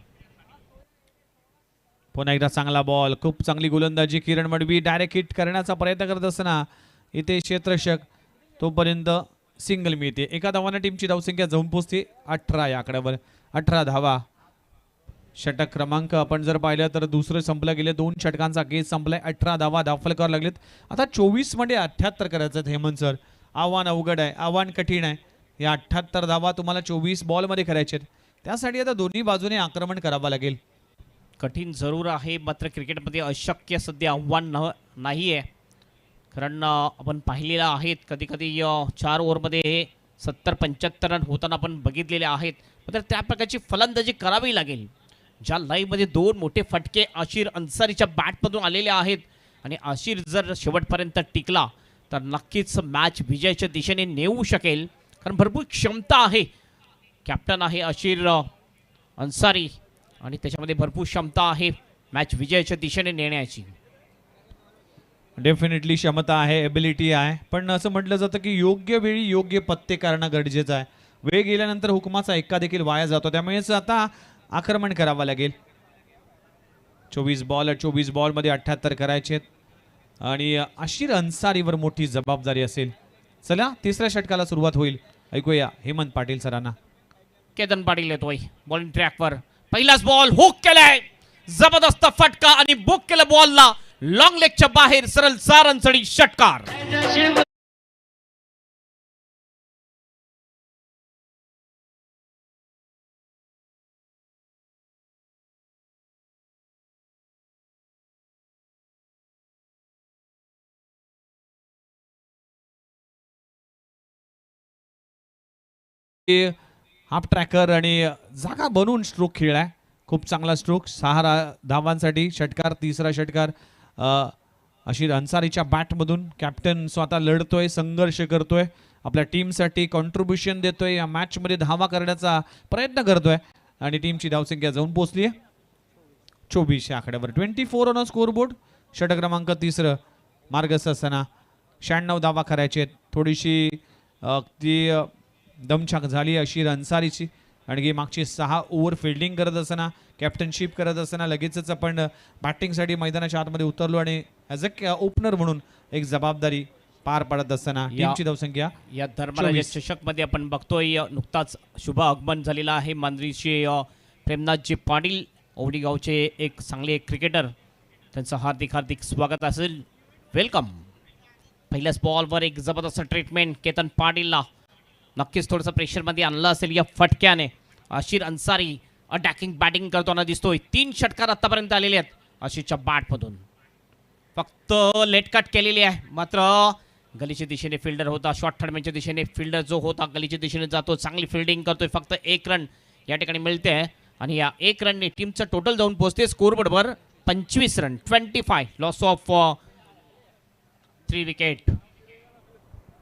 पुन्हा एकदा चांगला बॉल, खूप चांगली गोलंदाजी. किरण मडवी डायरेक्ट हिट करण्याचा प्रयत्न करत असताना इथे क्षेत्ररक्षक, तोपर्यंत सिंगल मिळते. एका धावाने टीमची धावसंख्या जाऊन पोहोचते 18 या आकड्यावर, 18 धावा. षटक क्रमांक आपण जर पाहिलं तर दुसरं संपलं गेले, 2 षटकांचा केस संपलाय, 18 धावा दाखल करावं लागलेत. आता 24 मध्ये 78 करायचं आहेत हेमंत सर. आव्हान अवघड आहे, आव्हान कठीण आहे. या 78 धावा तुम्हाला 24 बॉलमध्ये करायचे आहेत. त्यासाठी आता दोन्ही बाजूने आक्रमण करावं लागेल. कठीण जरूर आहे, मात्र क्रिकेटमध्ये अशक्य सध्या आव्हान नाही आहे. कारण आपण पाहिलेलं आहेत कधी कधी 4 ओव्हरमध्ये 70-75 रन होताना आपण बघितलेले आहेत. मात्र त्या प्रकारची फलंदाजी करावी लागेल. ज्या लाईव्हमध्ये 2 मोठे फटके अशीर अन्सारीच्या बॅटमधून आलेले आहेत आणि अशीर जर शेवटपर्यंत टिकला तर नक्कीच मॅच विजयाच्या दिशेने नेऊ शकेल, कारण भरपूर क्षमता आहे. कॅप्टन आहे अशीर अन्सारी आणि त्याच्यामध्ये भरपूर क्षमता आहे मॅच विजयाच्या दिशेने नेण्याची. डेफिनेटली क्षमता आहे, एबिलिटी आहे, पण असं म्हटलं जातं की योग्य वेळी योग्य पत्ते करणं गरजेचं आहे. वेळ गेल्यानंतर हुकमाचा एक्का देखील वाया जातो. त्यामुळेच आता आक्रमण करावं लागेल. 24 बॉलमध्ये 78 करायचे आणि अशीर अन्सारीवर मोठी जबाबदारी असेल. चला, तिसऱ्या षटकाला सुरुवात होईल. ऐकूया हेमंत पाटील सरांना. केतन पाटील येतोय बॉलिंग ट्रॅकवर. पहिलाच बॉल हुक केलाय, जबरदस्त फटका आणि बुक केलं बॉलला लॉंग लेगच्या बाहेर, सरळ 4 रनसाठी षटकार. हाफ ट्रॅकर आणि जागा बनवून स्ट्रोक खेळलाय. खूप चांगला स्ट्रोक, 6 धावांसाठी षटकार, तिसरा षटकार अशीर अन्सारीच्या बॅटमधून कॅप्टन स्वतः लढतोय, संघर्ष करतोय, आपल्या टीमसाठी कॉन्ट्रीब्युशन देतोय, या मॅचमध्ये धावा करण्याचा प्रयत्न करतोय आणि टीमची धावसंख्या जाऊन पोहोचली आहे 24 या आकड्यावर. 24 ऑन स्कोरबोर्ड. षटक क्रमांक 3 मार्गस्थ असताना 96 धावा करायचे आहेत. थोडीशी ती दमछाक झाली अशीर अन्सारीची. आणि मागची 6 ओव्हर फिल्डिंग करत असताना, कॅप्टनशिप करत असताना लगेचच आपण बॅटिंगसाठी मैदानाच्या आतमध्ये उतरलो आणि ॲज अ ओपनर म्हणून एक जबाबदारी पार पाडत असताना टीमची धावसंख्या या धर्मराज 24. चषक मध्ये आपण बघतोय नुकताच शुभ आगमन झालेला आहे मांजरीचे प्रेमनाथजी पाटील, ओवडी गावचे एक चांगले क्रिकेटर. त्यांचं हार्दिक हार्दिक स्वागत असेल, वेलकम. पहिल्याच बॉलवर एक जबरदस्त ट्रीटमेंट केतन पाटीलला नक्कीच थोडंसं प्रेशरमध्ये आणलं असेल या फटक्याने. अशीर अन्सारी अटॅकिंग बॅटिंग करताना दिसतोय. 3 षटकार आतापर्यंत आलेले आहेत अशीरच्या बॅटमधून. फक्त लेट कट केलेली आहे, मात्र गलीच्या दिशेने फिल्डर होता, शॉर्ट थर्डमॅनच्या दिशेने फिल्डर जो होता गलीच्या दिशेने जातो, चांगली फिल्डिंग करतोय. फक्त 1 रन या ठिकाणी मिळते आणि या 1 रनने टीमचं टोटल जाऊन पोहोचते स्कोरबोर्डवर 25 रन. 25 loss of 3 wicket.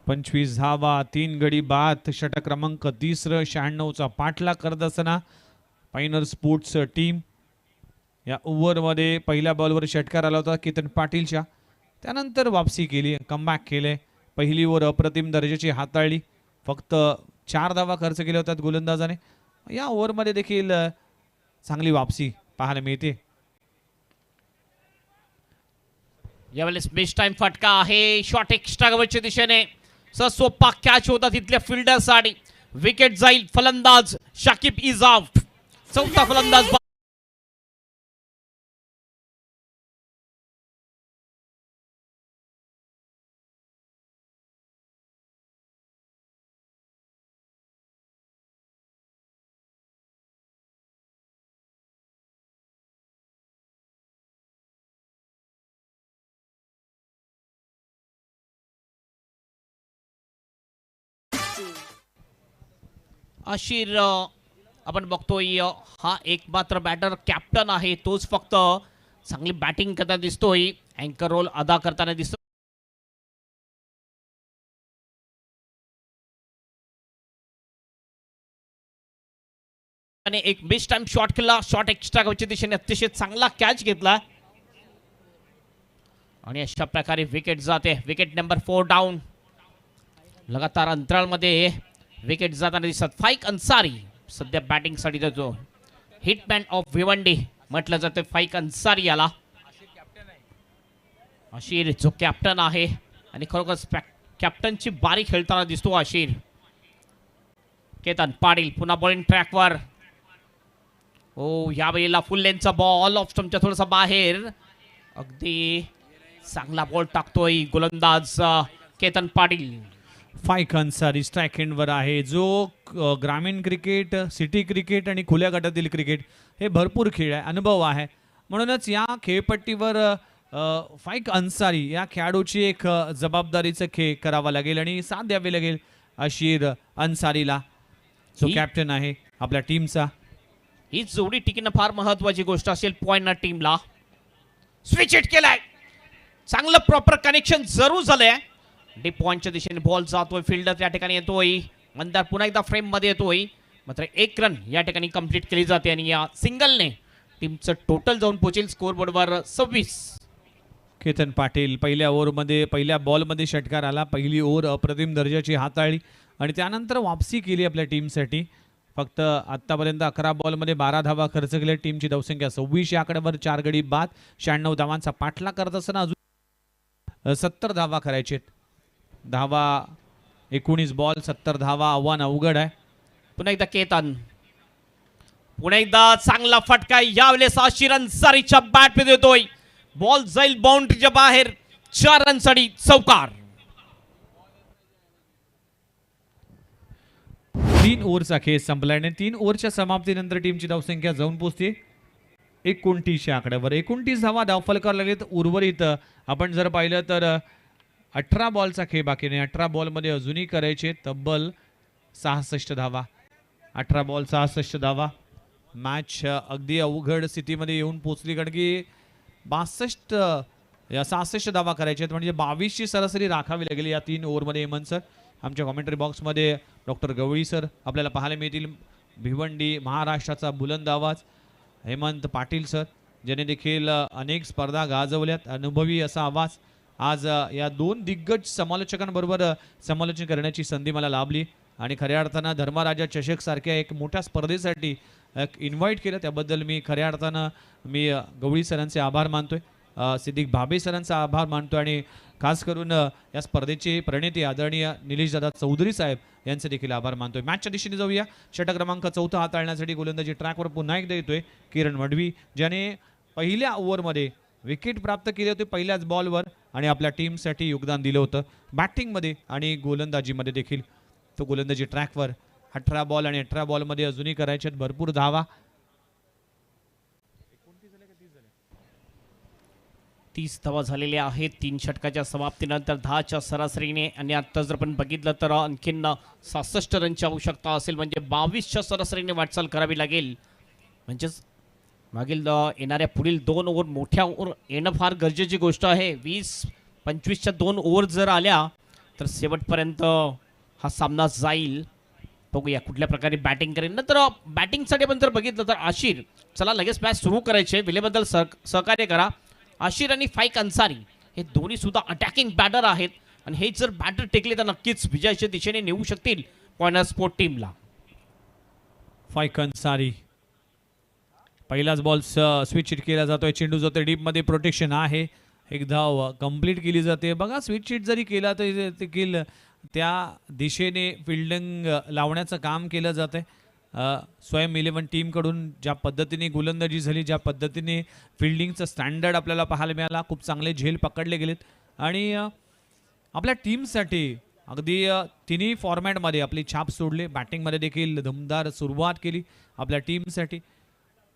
25 धावा, 3 गडी बाद. षटक क्रमांक 3 96चा पाठलाग करत असताना पायनर स्पोर्ट्स टीम या ओव्हरमध्ये पहिल्या बॉलवर षटकार आला होता केतन पाटीलच्या. त्यानंतर वापसी केली, कमबॅक केले. पहिली ओव्हर अप्रतिम दर्जाची हाताळली. फक्त 4 धावा खर्च केल्या होत्या गोलंदाजाने. या ओव्हरमध्ये देखील चांगली वापसी पाहायला मिळते. यावेळेस बेस्ट टाइम फटका आहे, शॉट एक्स्ट्रा कव्हरच्या दिशेने. सोपा कॅच होता तिथल्या फिल्डरसाठी. विकेट जाईल. फलंदाज शाकिब इज आउट. चौथा फलंदाज अशीर आपण बघतोय हा एकमात्र बॅटर कॅप्टन आहे, तोच फक्त चांगली बॅटिंग करताना दिसतोय, अँकर रोल अदा करताना दिसतो. आणि एक बेस्ट टाइम शॉट केला, शॉट एक्स्ट्रा कव्हरच्या दिशेने अतिशय चांगला कॅच घेतला आणि अशा प्रकारे विकेट जाते. Wicket number 4 down. लगातार अंतराळमध्ये विकेट जाताना दिसत. फाईक अन्सारी सध्या बॅटिंग साठी जातो. हिटमॅन ऑफ भिवंडी म्हटलं जातं फाईक अन्सारी याला. अशीर जो कॅप्टन आहे आणि खरोखर कॅप्टनची बारी खेळताना दिसतो अशीर. केतन पाटील पुन्हा बॉलिंग ट्रॅकवर. ओ यावेळेला फुल लेनचा बॉल ऑफ स्टंपच्या थोडासा बाहेर. अगदी चांगला बॉल टाकतोय गोलंदाज केतन पाटील. फाईक अन्सारी स्ट्राईक एंडवर आहे, जो ग्रामीण क्रिकेट, सिटी क्रिकेट आणि खुल्या गटातील क्रिकेट हे भरपूर खेळ आहे, अनुभव आहे. म्हणूनच या खेळपट्टीवर फाईक अन्सारी या खेळाडूची एक जबाबदारीचं खेळ करावा लागेल आणि साथ द्यावी लागेल अशीर अन्सारीला, जो कॅप्टन आहे आपल्या टीमचा. ही जोडी टिकणं फार महत्वाची गोष्ट असेल पॉइंट टीमला. स्विच हिट केलाय, चांगलं प्रॉपर कनेक्शन जरूर झालंय. डीप पॉइंटच्या दिशेने बॉल जातोय, फिल्डर त्या ठिकाणी येतोय, मंदार पुन्हा एकदा फ्रेम मध्ये येतोय. मात्र 1 रन या ठिकाणी कंप्लीट केली जाते आणि या सिंगलने टीमचं टोटल जाऊन पोहोचेल स्कोरबोर्डवर 26. केतन पाटील पहिल्या ओव्हरमध्ये, पहिल्या बॉलमध्ये षटकार आला. पहिली ओव्हर अप्रतिम दर्जाची हाताळली आणि त्यानंतर वापसी केली आपल्या टीमसाठी. फक्त आत्तापर्यंत 11 बॉलमध्ये 12 धावा खर्च केल्या. टीमची धावसंख्या 26 या आकड्यावर. 4 गडी बाद. 96 धावांचा पाठलाग करत असताना अजून 70 धावा करायचे. धावा 19 बॉल 70 धावा, आव्हान अवघड आहे. पुन्हा एकदा केतन, पुन्हा एकदा चांगला फटका. यावेळेस अशीर अन्सारीच्या बॅट मध्ये येतोय. बॉल जाईल बाउंड्रीच्या बाहेर. 4 रनसाठी चौकार. 3 ओव्हरचा खेळ संपला आणि 3 ओव्हरच्या समाप्तीनंतर टीमची धावसंख्या जाऊन पोहोचते 29 या आकड्यावर. 29 धावा धावफलकावर लागलेत. उर्वरित आपण जर पाहिलं तर 18 बॉलचा खेळ बाकी नाही. 18 बॉलमध्ये अजूनही करायचे तब्बल 66 धावा. 18 बॉल 66 धावा. मॅच अगदी अवघड स्थितीमध्ये येऊन पोचली, कारण की 62 या 66 धावा करायच्या आहेत, म्हणजे 22ची सरासरी राखावी लागेल या 3 ओव्हरमध्ये. हेमंत सर, आमच्या कॉमेंटरी बॉक्समध्ये डॉक्टर गवळी सर आपल्याला पाहायला मिळतील. भिवंडी महाराष्ट्राचा बुलंद आवाज हेमंत पाटील सर, ज्याने देखील अनेक स्पर्धा गाजवल्यात, अनुभवी असा आवाज. आज या 2 दिग्गज समालोचकांबरोबर समालोचन करण्याची संधी मला लाभली आणि खऱ्या अर्थानं धर्मराजा चषक सारख्या एक मोठ्या स्पर्धेसाठी इन्व्हाइट केलं, त्याबद्दल मी खऱ्या अर्थानं गवळी सरांचे आभार मानतोय, सिद्दीक भाबे सरांचा आभार मानतो आणि खास करून या स्पर्धेचे प्रणेते आदरणीय निलेशदादा चौधरी साहेब यांचे देखील आभार मानतोय. मॅचच्या दिशेने जाऊया. षटक क्रमांक 4 हाताळण्यासाठी गोलंदाजी ट्रॅकवर पुन्हा एकदा येतोय किरण मडवी, ज्याने पहिल्या ओव्हरमध्ये विकेट प्राप्त केले होते पहिल्याच बॉलवर आणि आपल्या टीमसाठी योगदान दिलं होतं बॅटिंगमध्ये आणि गोलंदाजीमध्ये देखील. तो गोलंदाजी ट्रॅकवर 18 बॉल आणि 18 बॉलमध्ये अजूनही करायच्यात भरपूर धावा. 30 धावा झालेल्या आहेत 3 षटकाच्या समाप्तीनंतर 10च्या सरासरीने. आणि आता जर आपण बघितलं तर आणखीन 66 रनची आवश्यकता असेल, म्हणजे 22च्या सरासरीने वाटचाल करावी लागेल. म्हणजेच मागील येणाऱ्या पुढील 2 ओव्हर मोठ्या ओव्हर येणं फार गरजेची गोष्ट आहे. 20-25च्या 2 ओव्हर जर आल्या तर शेवटपर्यंत हा सामना जाईल. बघूया कुठल्या प्रकारे बॅटिंग करेल. नंतर बॅटिंगसाठी आपण जर बघितलं तर आशिर, चला लगेच मॅच सुरू करायचे, वेळेबद्दल सहकार्य करा. आशिर आणि फाईक अन्सारी हे दोन्ही सुद्धा अटॅकिंग बॅटर आहेत आणि हे जर बॅटर टेकले तर नक्कीच विजयाच्या दिशेने नेऊ शकतील पॉइंटर स्पोर्ट टीमला. फाईक अन्सारी पहिलाच बॉल स्विच हिट केला जातोय. चेंडू जातोय डीपमध्ये, प्रोटेक्शन आहे, एक धाव कंप्लीट केली जाते. बघा स्विच हिट जरी केला तर देखील त्या दिशेने फिल्डिंग लावण्याचं काम केलं जात आहे. स्वयं 11 टीमकडून ज्या पद्धतीने गोलंदाजी झाली, ज्या पद्धतीने फिल्डिंगचं स्टँडर्ड आपल्याला पाहायला मिळाला, खूप चांगले झेल पकडले गेलेत आणि आपल्या टीमसाठी अगदी तिन्ही फॉर्मॅटमध्ये आपली छाप सोडली. बॅटिंगमध्ये देखील दमदार सुरुवात केली आपल्या टीमसाठी.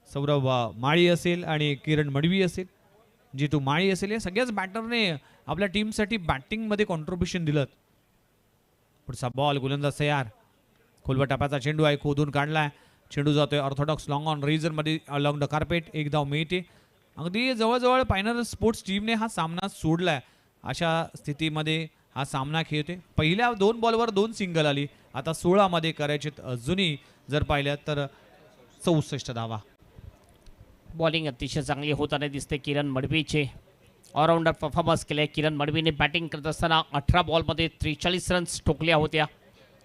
सौरभ माळी असेल आणि किरण मडवी असेल, जितू माळी असेल, या सगळ्याच बॅटरने आपल्या टीमसाठी बॅटिंगमध्ये कॉन्ट्रीब्युशन दिलं. पुढचा बॉल गोलंदाज तयार, खोलवर टप्प्याचा चेंडू आहे, खोदून काढलाय, चेंडू जातोय ऑर्थोडॉक्स लॉंग ऑन रीजनमध्ये अलॉंग द कार्पेट. एक धाव मिळते. अगदी जवळजवळ पायनर स्पोर्ट्स टीमने हा सामना सोडलाय. अशा स्थितीमध्ये हा सामना खेळते. पहिल्या 2 बॉलवर 2 सिंगल आली, आता 16 मध्ये करायचे अजूनही जर पाहिल्या तर 64 धावा. बॉलिंग अतिशय चांगली होताना दिसते किरण मडवीचे. ऑलराऊंडर परफॉर्मन्स केले. किरण मडवीने बॅटिंग करत असताना 18 बॉलमध्ये 43 रन्स ठोकल्या होत्या.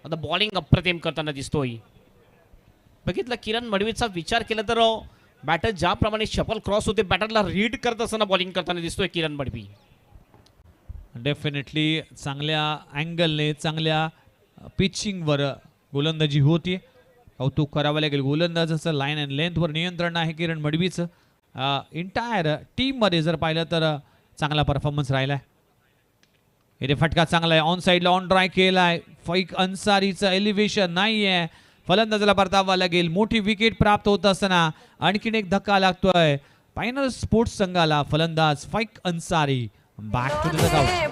आता बॉलिंग अप्रतिम करताना दिसतोय. बघितलं किरण मडवीचा विचार केला तर बॅटर ज्याप्रमाणे शफल क्रॉस होते बॅटरला रीड करत असताना बॉलिंग करताना दिसतोय किरण मडवी. डेफिनेटली चांगल्या अँगलने, चांगल्या पिचिंगवर गोलंदाजी होती. कौतुक करावं लागेल गोलंदाजाचं. लाईन अँड लेंथवर नियंत्रण आहे किरण मडवीचं. इंटायर टीममध्ये जर पाहिलं तर चांगला परफॉर्मन्स राहिला आहे. इथे फटका चांगला आहे, ऑन साईडला ऑन ट्राय केला आहे. फाईक अन्सारीचं एलिव्हेशन नाही आहे, फलंदाजाला परतावा लागेल. मोठी विकेट प्राप्त होत असताना आणखीन एक धक्का लागतोय पायनर स्पोर्ट्स संघाला. फलंदाज Faiq Ansari back to the dugout.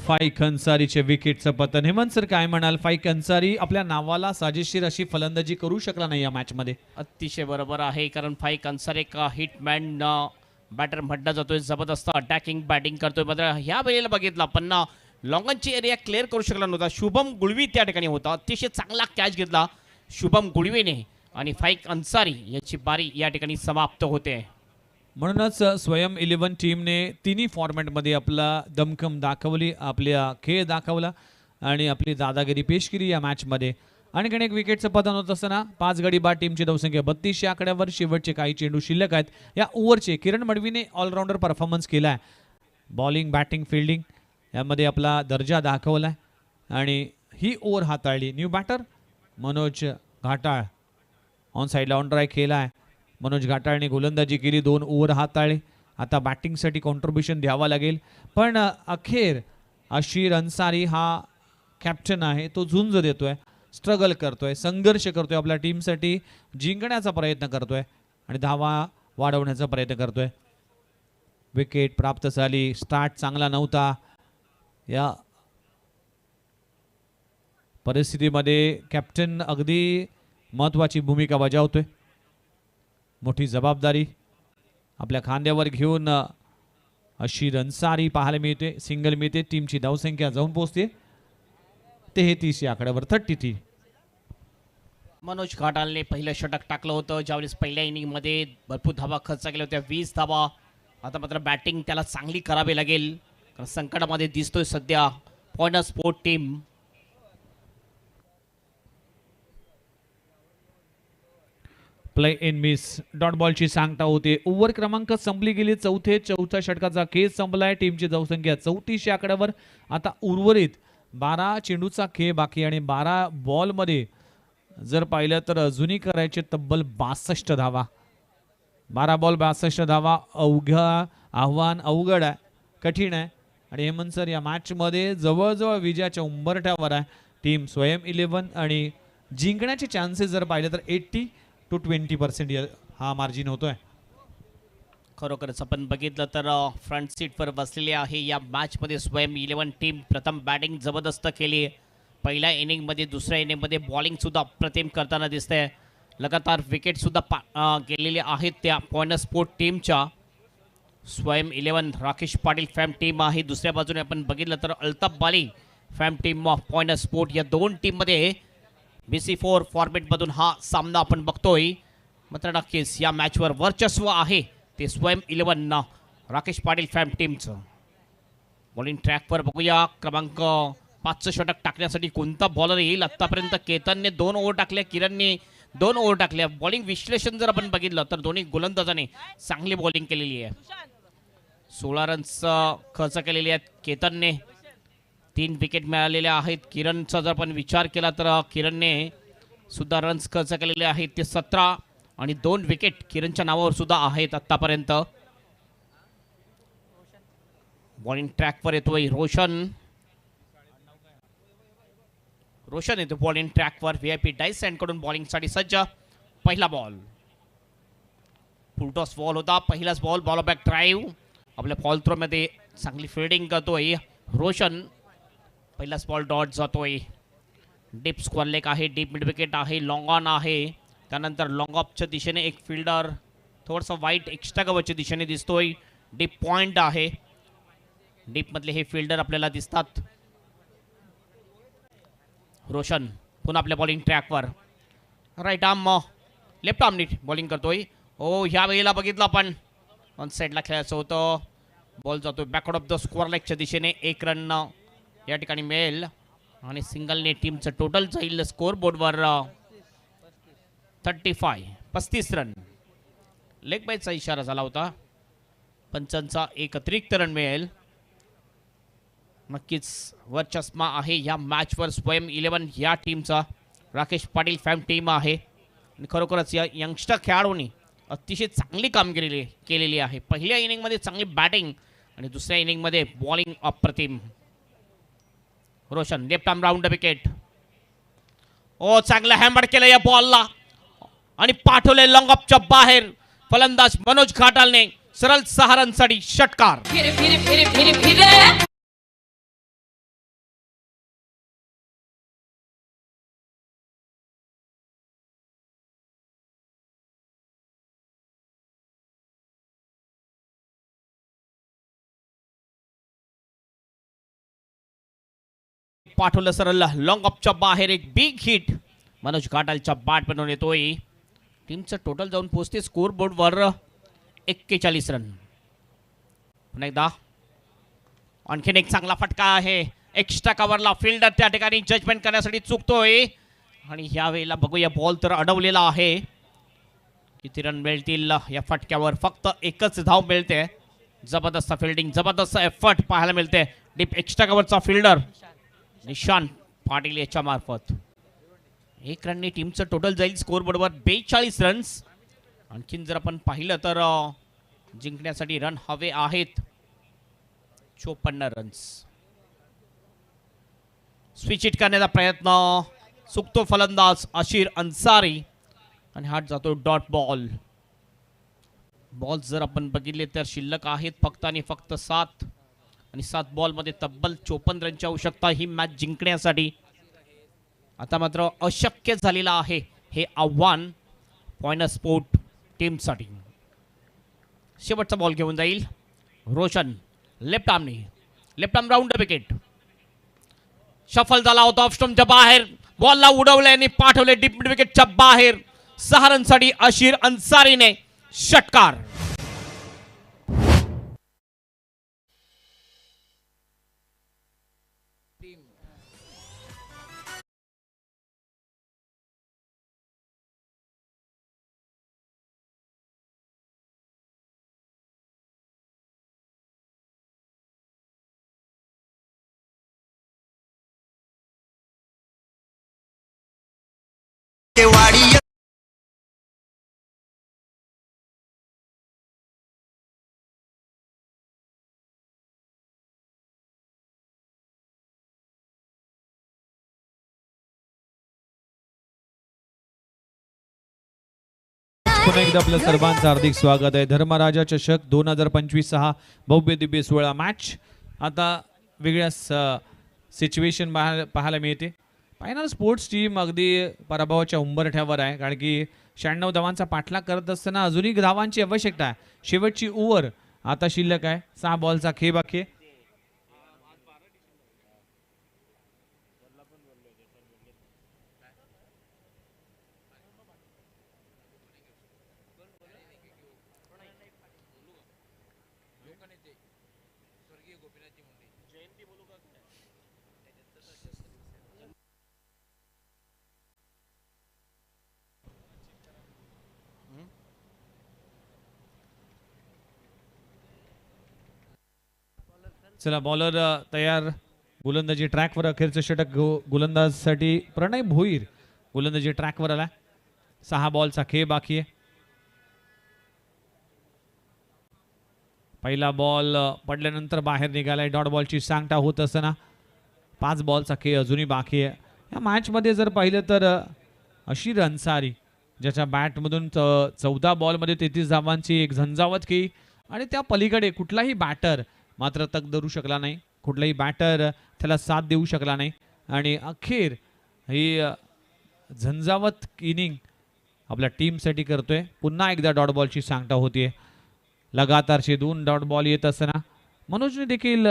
Faiq अन्सारीचे विकेटचं पतन. हेमंत सर काय म्हणाल? फाईक अन्सारी आपल्या नावाला साजेशीर अशी फलंदाजी करू शकला नाही या मॅचमध्ये. अतिशय बरोबर आहे, कारण फाईक अन्सारी एक हिटमॅन बॅटर म्हटला जातोय. जबरदस्त अटॅकिंग बॅटिंग करतोय. मात्र ह्या वेळेला बघितलं आपण लॉंगनची एरिया क्लिअर करू शकला नव्हता. शुभम गुळवी त्या ठिकाणी होता. अतिशय चांगला कॅच घेतला शुभम गुळवीने आणि फाईक अन्सारी याची बारी या ठिकाणी समाप्त होते. म्हणूनच स्वयं 11 टीमने तिन्ही फॉर्मॅटमध्ये आपला दमखम दाखवली, आपला खेळ दाखवला आणि आपली दादागिरी पेश केली या मॅचमध्ये. आणखीन एक विकेटचं पतन होत असताना 5 गडी बाद टीमची धावसंख्या 32 या आकड्यावर. शेवटचे काही चेंडू शिल्लक आहेत या ओव्हरचे. किरण मडवीने ऑलराऊंडर परफॉर्मन्स केला आहे. बॉलिंग, बॅटिंग, फिल्डिंग यामध्ये आपला दर्जा दाखवला आहे आणि ही ओव्हर हाताळली. न्यू बॅटर मनोज घाटाळ, ऑन साईडला ऑन ट्राय केला आहे. मनोज घाटाळने गोलंदाजी केली, 2 ओव्हर हाताळले. आता बॅटिंगसाठी कॉन्ट्रीब्युशन द्यावा लागेल. पण अखेर आशिर अन्सारी हा कॅप्टन आहे, तो झुंज देतोय. स्ट्रगल करतोय, संघर्ष करतोय, आपल्या टीमसाठी जिंकण्याचा प्रयत्न करतोय आणि धावा वाढवण्याचा प्रयत्न करतोय. विकेट प्राप्त झाली. स्टार्ट चांगला नव्हता. या परिस्थितीमध्ये कॅप्टन अगदी महत्त्वाची भूमिका बजावतोय. मोठी जबाबदारी आपल्या खांद्यावर घेऊन अशी रणसारी पाहायला मिळते. सिंगल मिळते. टीमची धावसंख्या जाऊन पोहोचते 33 या आकड्यावर. 33. मनोज घाटालने पहिलं षटक टाकलं होतं, ज्यावेळेस पहिल्या इनिंगमध्ये भरपूर धावा खर्च केल्या होत्या, 20 धावा. आता मात्र बॅटिंग त्याला चांगली करावी लागेल, कारण संकटामध्ये दिसतोय सध्या point sport team. Play in miss. Dot बॉलची सांगता होते. ओव्हर क्रमांक संपली गेली. चौथ्या षटकाचा खेळ संपलाय. टीमची धावसंख्या 34 या आकड्यावर. आता उर्वरित 12 चेंडूचा खेळ बाकी आणि 12 बॉलमध्ये जर पाहिलं तर अजूनही करायचे तब्बल 62 धावा. 12 बॉल 62 धावा. आव्हान अवघड आहे, कठीण आहे. आणि हेमंत सर, या मॅचमध्ये जवळजवळ विजयाच्या उंबरठ्यावर आहे टीम स्वयं 11 आणि जिंकण्याचे चान्सेस जर पाहिले तर 80 to 20% हा मार्जिन होतोय. खरोखरच आपण बघितलं तर फ्रंट सीटवर बसलेले आहे या मॅचमध्ये स्वयं 11 टीम. प्रथम बॅटिंग जबरदस्त केली पहिल्या इनिंगमध्ये. दुसऱ्या इनिंगमध्ये बॉलिंग सुद्धा अप्रतिम करताना दिसतंय. लगातार विकेट सुद्धा गेलेले आहेत त्या पॉइंट स्पोर्ट टीमच्या. स्वयं 11 राकेश पाटील फॅम टीम आहे. दुसऱ्या बाजूने आपण बघितलं तर अल्ताफ बाली फॅम टीम ऑफ पॉइंट स्पोर्ट. या दोन टीममध्ये BC4 फॉर्मेटमधून हा सामना आपण बघतोय. मात्र नक्कीच या मॅचवर वर्चस्व आहे ते स्वयं 11 राकेश पाटील फॅम टीमचं. बॉलिंग ट्रॅकवर बघूया. क्रमांक 5चं षटक टाकण्यासाठी कोणता बॉलर येईल. आत्तापर्यंत केतनने 2 ओव्हर टाकल्या, किरणने 2 ओव्हर टाकल्या. बॉलिंग विश्लेषण जर आपण बघितलं तर दोन्ही गोलंदाजाने चांगली बॉलिंग केलेली आहे. 16 रन्स खर्च केलेले आहेत केतनने. 3 विकेट मिळालेल्या आहेत. किरणचा जर आपण विचार केला तर किरणने सुद्धा रन्स खर्च केलेले आहेत ते 17 आणि 2 विकेट किरणच्या नावावर सुद्धा आहेत आत्तापर्यंत. बॉलिंग ट्रॅकवर येतोय रोशन येतो बॉलिंग ट्रॅकवर. VIP डाईस कडून बॉलिंगसाठी सज्ज. पहिला बॉल फुलटॉस बॉल होता. पहिलाच बॉल. Ball back drive. आपल्या फॉल थ्रोमध्ये चांगली फिल्डिंग करतोय रोशन. पहिलाच बॉल डॉट जातोय. डीप स्क्वेअर लेग आहे, डीप मिड विकेट आहे, लॉंग ऑन आहे. त्यानंतर लॉंग ऑफच्या दिशेने एक फिल्डर थोडंसं वाईट एक्स्ट्रा कव्हरच्या दिशेने दिसतोय. डीप पॉइंट आहे. डीपमधले हे फिल्डर आपल्याला दिसतात. रोशन पुन्हा आपल्या बॉलिंग ट्रॅकवर. राईट आर्म लेफ्ट आर्म नीट बॉलिंग करतोय. ह्या वेळेला बघितलं आपण ऑन साईडला खेळायचं होतं. बॉल जातोय बॅकवर्ड ऑफ द स्क्वेअर लेगच्या दिशेने. 1 रन या ठिकाणी मिळेल आणि सिंगलने टीमचं टोटल जाईल स्कोर बोर्डवर 35 रन. लेग बायचा इशारा झाला होता. पंचांचा एक अतिरिक्त रन मिळेल. नक्कीच वर्चस्व आहे या मॅचवर स्वयं 11 या टीमचा. राकेश पाटील फॅम टीम आहे आणि खरोखरच या यंगस्टर खेळाडूंनी अतिशय चांगली कामगिरी केलेली आहे. पहिल्या इनिंगमध्ये चांगली बॅटिंग आणि दुसऱ्या इनिंगमध्ये बॉलिंग अप्रतिम. Roshan left arm round wicket. चांगलं हॅमर केलं या बॉलला आणि पाठवले लॉंग ऑफच्या बाहेर. फलंदाज मनोज घाटालने सरळ 6 रनसाठी षटकार. पाठवलं सरळ लॉंग ऑफच्या बाहेर. एक बिग हिट मनोज घाटालच्या बॅट बनवून येतोय. टीमचं टोटल जाऊन पोहोचते स्कोर बोर्डवर 41 रन. पुन्हा एकदा आणखीन एक चांगला फटका आहे. एक्स्ट्रा कव्हरला फिल्डर त्या ठिकाणी जजमेंट करण्यासाठी चुकतोय आणि ह्या वेळेला बघूया बॉल तर अडवलेला आहे. किती रन मिळतील या फटक्यावर. फक्त एकच धाव मिळते. जबरदस्त फिल्डिंग, जबरदस्त एफर्ट पाहायला मिळते. डीप एक्स्ट्रा कव्हरचा फिल्डर निशांत पाटील याच्या मार्फत. 1 रनने टीमचं टोटल जाईल स्कोर बोर्डवर 42 रन्स. आणखीन जर आपण पाहिलं तर जिंकण्यासाठी रन हवे आहेत 54 रन्स. स्विच हिट करण्याचा प्रयत्न चुकतो फलंदाज अशीर अन्सारी आणि हात जातो डॉट बॉल. बॉल जर आपण बघितले तर शिल्लक आहेत फक्त आणि फक्त 7 आणि 7 बॉलमध्ये तब्बल 54 रनची आवश्यकता ही मॅच जिंकण्यासाठी. आता मात्र अशक्य झालेलं आहे हे आव्हान पॉइंटर स्पोर्ट टीमसाठी. शेवटचा बॉल घेऊन जाईल Roshan left arm round the wicket. Shuffle झाला होता ऑफ स्टंपच्या बाहेर, बॉलला उडवले आणि पाठवले डीप मिड विकेटच्या बाहेर. 6 रनसाठी अशीर अन्सारीने षटकार. पुन्हा एकदा आपलं सर्वांचं हार्दिक स्वागत आहे. धर्मराजा चषक 2025 हा भव्य दिव्य 16 मॅच आता वेगळ्या सिच्युएशन पाहायला मिळते. फायनल स्पोर्ट्स टीम अगदी पराभवाच्या उंबरठ्यावर आहे, कारण की 96 धावांचा पाठलाग करत असताना अजूनही धावांची आवश्यकता आहे. शेवटची ओव्हर आता शिल्लक आहे. 6 बॉलचा खेळ बाकी आहे. चला बॉलर तयार. गोलंदाजी ट्रॅकवर अखेरचं षटक गोलंदाजसाठी प्रणय भोईर गोलंदाजी ट्रॅकवर आला. 6 बॉलचा खेळ बाकी आहे. पहिला बॉल पडल्यानंतर बाहेर निघालाय. डॉट बॉलची सांगता होत असताना 5 बॉलचा खेळ अजूनही बाकी आहे. या मॅचमध्ये जर पाहिलं तर अशीर अन्सारी ज्याच्या बॅटमधून 14 बॉलमध्ये 33 धावांची एक झंझावत खेळी आणि त्या पलीकडे कुठलाही बॅटर मात्र तग धरू शकला नाही. कुठलाही बॅटर त्याला साथ देऊ शकला नाही आणि अखेर ही झंझावत इनिंग आपल्या टीमसाठी करतोय. पुन्हा एकदा डॉट बॉलची सांगता होतीये. लगातारचे 2 डॉट बॉल येत असताना मनोजने देखील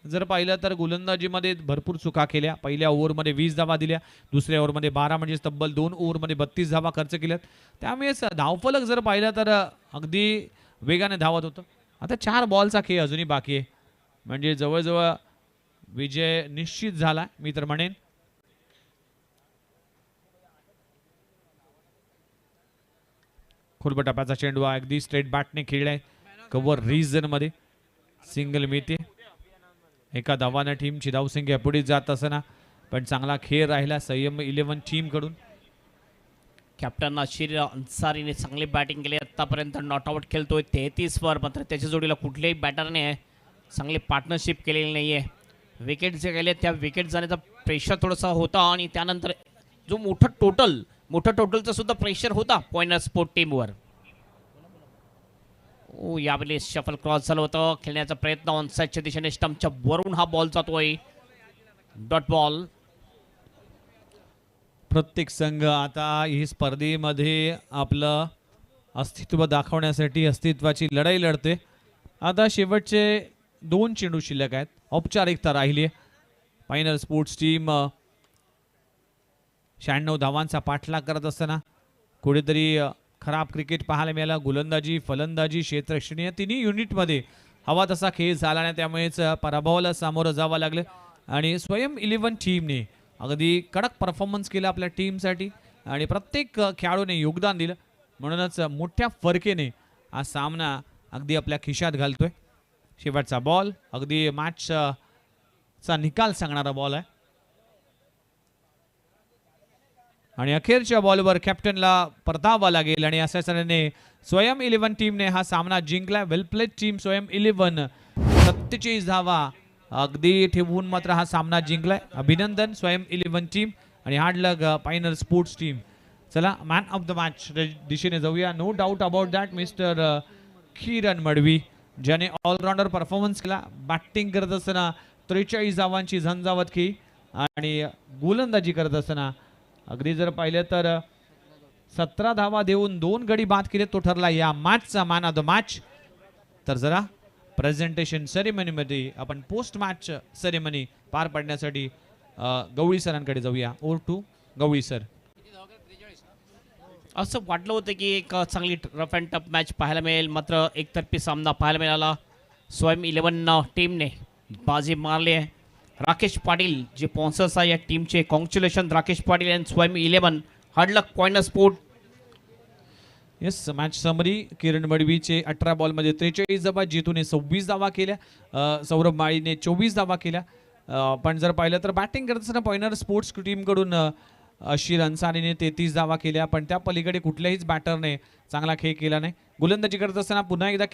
जर पाहिलं तर गोलंदाजीमध्ये भरपूर चुका केल्या. पहिल्या ओव्हरमध्ये 20 धावा दिल्या, दुसऱ्या ओव्हरमध्ये 12 म्हणजे तब्बल 2 ओव्हरमध्ये 32 धावा खर्च केल्यात. त्यामुळेच धावफलक जर पाहिलं तर अगदी वेगाने धावत होतं. आता 4 बॉलचा खेळ अजूनही बाकी आहे, म्हणजे जवळजवळ विजय निश्चित झाला मी तर म्हणेन. खोलबट टप्प्याचा चेंडू अगदी स्ट्रेट बॅटने खेळलाय. कव्हर रिजन मध्ये सिंगल मिळते. एका धावाने टीमची धावसंख्या पुढे जात असताना पण चांगला खेळ राहिला संयम 11 टीम कडून. कॅप्टन अशीर अन्सारीने चांगली बॅटिंग केली आतापर्यंत. नॉट आउट खेळतोय 33 वर, मात्र त्याच्या जोडीला कुठल्याही बॅटरने चांगली पार्टनरशिप केलेली नाहीये. विकेट जे गेले त्या विकेट जाण्याचा प्रेशर थोडासा होता आणि त्यानंतर जो मोठं टोटलचा सुद्धा प्रेशर होता पॉइंटर स्पोर्ट टीमवर. यावेळेस शफल क्रॉस झालं होतं. खेळण्याचा प्रयत्न ऑनसाईडच्या दिशेने स्टंपच्या वरून हा बॉल जातोय. Dot ball. प्रत्येक संघ आता ही स्पर्धेमध्ये आपलं अस्तित्व दाखवण्यासाठी अस्तित्वाची लढाई लढते. आता शेवटचे 2 चेंडू शिल्लक आहेत. औपचारिकता राहिली आहे. फायनल स्पोर्ट्स टीम 96 धावांचा पाठलाग करत असताना कुठेतरी खराब क्रिकेट पाहायला मिळाला. गोलंदाजी फलंदाजी क्षेत्ररक्षण या तिन्ही युनिटमध्ये हवा तसा खेळ झाला नाही, त्यामुळेच पराभवाला सामोरं जावं लागलं. आणि स्वयं 11 टीमने अगदी कडक परफॉर्मन्स केला आपल्या टीमसाठी आणि प्रत्येक खेळाडूने योगदान दिलं. म्हणूनच मोठ्या फरकेने हा सामना अगदी आपल्या खिशात घालतोय. शेवटचा बॉल अगदी मॅचचा निकाल सांगणारा बॉल आहे आणि अखेरच्या बॉलवर कॅप्टनला परतावा लागेल आणि अशा तऱ्हेने स्वयं 11 टीमने हा सामना जिंकला. वेल प्लेड टीम स्वयं 11 47 धावा अगदी ठेवून मात्र हा सामना जिंकलाय. अभिनंदन स्वयं 11 टीम आणि hard luck pioneer sports team. चला मॅन ऑफ द मॅच दिशेने जाऊया. No doubt about that mister Kiran Madvi, ज्याने ऑलराऊंडर परफॉर्मन्स केला. बॅटिंग करत असताना 43 धावांची झंझावत केली आणि गोलंदाजी करत असताना अगदी जर पाहिलं तर 17 धावा देऊन 2 गडी बाद केले. तो ठरला या मॅचचा मॅन ऑफ द मॅच. तर जरा प्रेझेंटेशन सेरेमनीमध्ये आपण पोस्ट मॅच सेरेमनी पार पाडण्यासाठी गवळी सरांकडे जाऊया. Over to Gawali sir. असं वाटलं होतं की एक चांगली रफ अँड टफ मॅच पाहायला मिळेल, मात्र एकतर्फी सामना पाहायला मिळाला. स्वयं 11 टीमने बाजी मारली आहे. राकेश पाटील जे स्पॉन्सर्स आहे या टीमचे, congratulation Rakesh Patil and Swayam 11. Hard luck point sport. Yes, match summary. Kiran मडवीचे 18 बॉलमध्ये 43 धावा, जितूने 26 धावा केल्या, सौरभ माळीने 24 धावा केल्या. पण जर पाहिलं तर बॅटिंग करत असताना पॉइनर स्पोर्ट्स टीमकडून अशीर अन्सारीने 33 धावा केल्या, पण त्या पलीकडे कुठल्याहीच बॅटरने चांगला खेळ केला नाही. गोलंदाजी करत असताना पुन्हा एकदा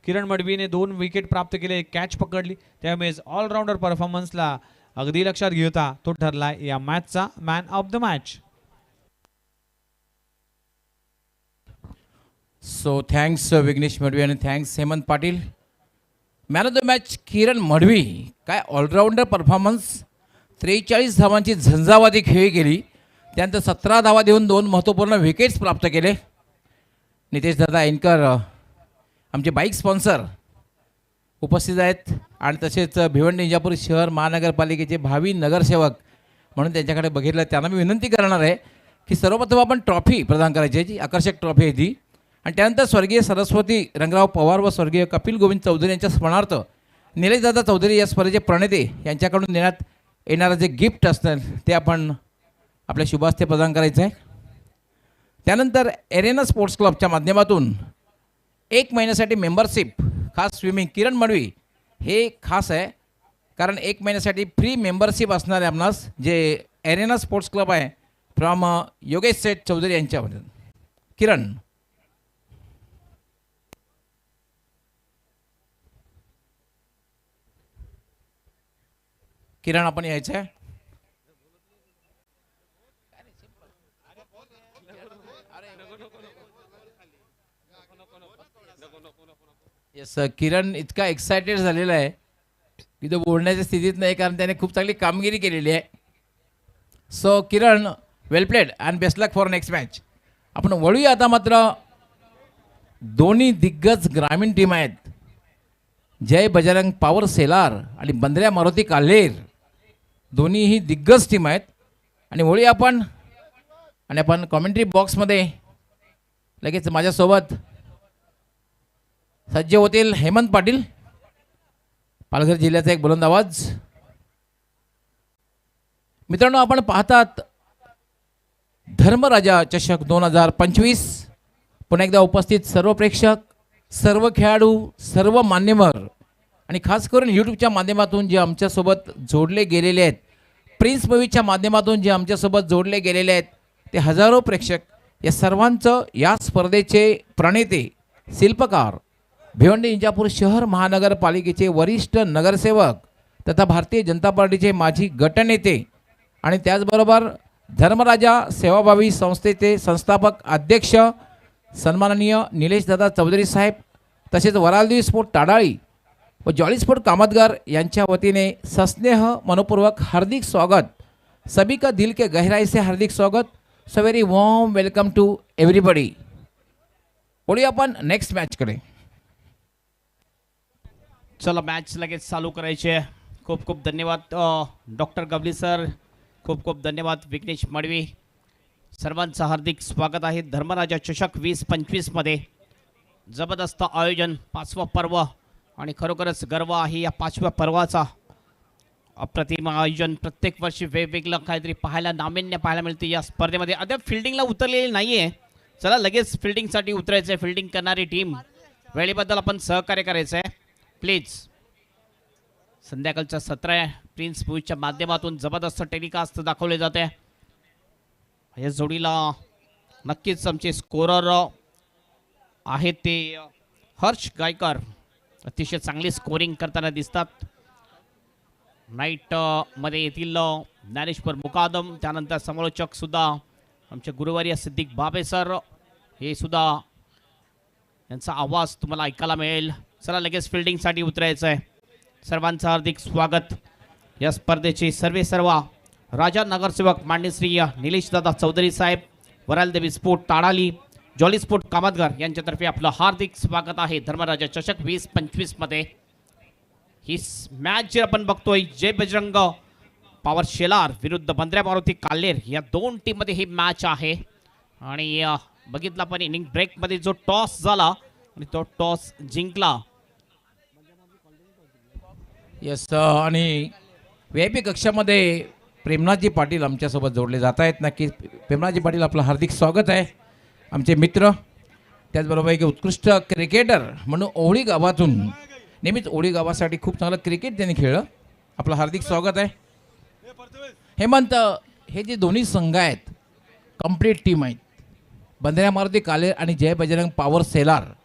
किरण मडवीने 2 विकेट प्राप्त केले, एक कॅच पकडली. त्यामुळेच ऑलराऊंडर परफॉर्मन्सला अगदी लक्षात घेता तो ठरला या मॅचचा man of the match. So thanks Vighnesh Madvi आणि thanks Hemant Patil. Man of the match Kiran Madvi. काय ऑलराऊंडर परफॉर्मन्स, 43 धावांची झंझावाती खेळी केली, त्यानंतर 17 धावा देऊन 2 महत्त्वपूर्ण विकेट्स प्राप्त केले. नितेश दादा एनकर आमचे बाईक स्पॉन्सर उपस्थित आहेत आणि तसेच भिवंडी इंजापूर शहर महानगरपालिकेचे भावी नगरसेवक म्हणून त्यांच्याकडे बघितलं. त्यांना मी विनंती करणार आहे की सर्वप्रथम आपण ट्रॉफी प्रदान करायची आहे, जी आकर्षक ट्रॉफी आहे ती, आणि त्यानंतर स्वर्गीय सरस्वती रंगराव पवार व स्वर्गीय कपिल गोविंद चौधरी यांच्या स्मरणार्थ निलेशदादा चौधरी या स्पर्धेचे प्रणेते यांच्याकडून देण्यात येणारं जे गिफ्ट असतं ते आपण आपल्या शुभास्ते प्रदान करायचं आहे. त्यानंतर एरेना स्पोर्ट्स क्लबच्या माध्यमातून 1 महिन्यासाठी मेंबरशिप खास स्विमिंग. किरण मडवी हे खास आहे कारण 1 महिन्यासाठी फ्री मेंबरशिप असणार आहे आपणास, जे एरेना स्पोर्ट्स क्लब आहे फ्रॉम योगेश सेठ चौधरी यांच्यामध्ये. किरण. किरण आपण यायचं आहे. येस, किरण इतका एक्सायटेड झालेला आहे की तो बोलण्याच्या स्थितीत नाही, कारण त्याने खूप चांगली कामगिरी केलेली आहे. So Kiran, well played and best luck for next match. आपण वळूया आता. मात्र दोन्ही दिग्गज ग्रामीण टीम आहेत, जय बजरंग पॉवर सेलार आणि बंद्र्या मारुती काल्हेर. दोन्हीही दिग्गज टीम आहेत. आणि वळूया आपण आणि आपण कॉमेंट्री बॉक्समध्ये लगेच माझ्यासोबत सज्ज होतील हेमंत पाटील, पालघर जिल्ह्याचा एक बुलंद आवाज. मित्रांनो, आपण पाहतात धर्मराजा चषक 2025. पुन्हा एकदा उपस्थित सर्व प्रेक्षक, सर्व खेळाडू, सर्व मान्यवर आणि खास करून यूट्यूबच्या माध्यमातून जे आमच्यासोबत जोडले गेलेले आहेत, प्रिन्स मूवीच्या माध्यमातून जे आमच्यासोबत जोडले गेलेले आहेत, ते हजारो प्रेक्षक, या सर्वांचं या स्पर्धेचे प्रणेते, शिल्पकार, भिवंडी इंजापूर शहर महानगरपालिकेचे वरिष्ठ नगरसेवक तथा भारतीय जनता पार्टीचे माजी गटनेते आणि त्याचबरोबर धर्मराजा सेवाभावी संस्थेचे संस्थापक अध्यक्ष सन्माननीय निलेशदादा चौधरी साहेब, तसेच वरालदेवी स्पोर्ट ताडाळी व जॉली स्पोर्ट कामतगार यांच्या वतीने सस्नेह मनपूर्वक हार्दिक स्वागत. सभी का दिल के गहराई से हार्दिक स्वागत. So very warm welcome to everybody. बोलूया आपण नेक्स्ट मॅचकडे. चला मॅच लगेच चालू करायची आहे. खूप खूप धन्यवाद डॉक्टर गवली सर, खूप खूप धन्यवाद विघ्नेश मडवी. सर्वांचं हार्दिक स्वागत आहे धर्मराजा चषक 2025मध्ये. जबरदस्त आयोजन, 5वं पर्व आणि खरोखरच गर्व आहे या 5व्या पर्वाचा. अप्रतिम आयोजन, प्रत्येक वर्षी वेगवेगळं काहीतरी पाहायला, नाविन्य पाहायला मिळते या स्पर्धेमध्ये. अद्याप फिल्डिंगला उतरलेली नाही आहे. चला लगेच फिल्डिंगसाठी उतरायचं आहे. फिल्डिंग करणारी टीम, वेळेबद्दल आपण सहकार्य करायचं आहे प्लीज. संध्याकाळच्या 17 प्रिन्स मूवीच्या माध्यमातून जबरदस्त टेलिकास्ट दाखवले जाते. या जोडीला नक्कीच आमचे स्कोरर आहेत ते हर्ष गायकर, अतिशय चांगली स्कोरिंग करताना दिसतात. नाईट मध्ये येथील ज्ञानेश्वर मुकादम, त्यानंतर समालोचक सुद्धा आमचे गुरुवारी सिद्दीक बाबे सर, हे सुद्धा यांचा आवाज तुम्हाला ऐकायला मिळेल. चला लगेच फिल्डिंगसाठी उतरायचं आहे. सर्वांचं हार्दिक स्वागत. या स्पर्धेचे सर्व राजा नगरसेवक मान्य श्री निलेश दादा चौधरी साहेब, वराल देवी स्पोर्ट ताडाली, जॉली स्पोर्ट कामतगर यांच्यातर्फे आपलं हार्दिक स्वागत आहे धर्मराजा चषक 2025 मध्ये. ही मॅच जी आपण बघतोय, जय बजरंग पॉवर शेलार विरुद्ध बंद्र्या मारुती काल्हेर या दोन टीम मध्ये ही मॅच आहे. आणि बघितला पण इनिंग ब्रेक मध्ये जो टॉस झाला आणि तो टॉस जिंकला. येस आणि VIP कक्षामध्ये प्रेमनाथजी पाटील आमच्यासोबत जोडले जात आहेत. नक्की प्रेमनाथजी पाटील आपलं हार्दिक स्वागत आहे. आमचे मित्र, त्याचबरोबर एक उत्कृष्ट क्रिकेटर म्हणून ओवळी गावातून, नेहमीच ओवळी गावासाठी खूप चांगलं क्रिकेट त्यांनी खेळलं. आपलं हार्दिक स्वागत आहे. हेमंत, हे जे दोन्ही संघ आहेत कम्प्लीट टीम आहेत, बंद्र्या मारुती कालेर आणि जय बजरंग पॉवर सेलार,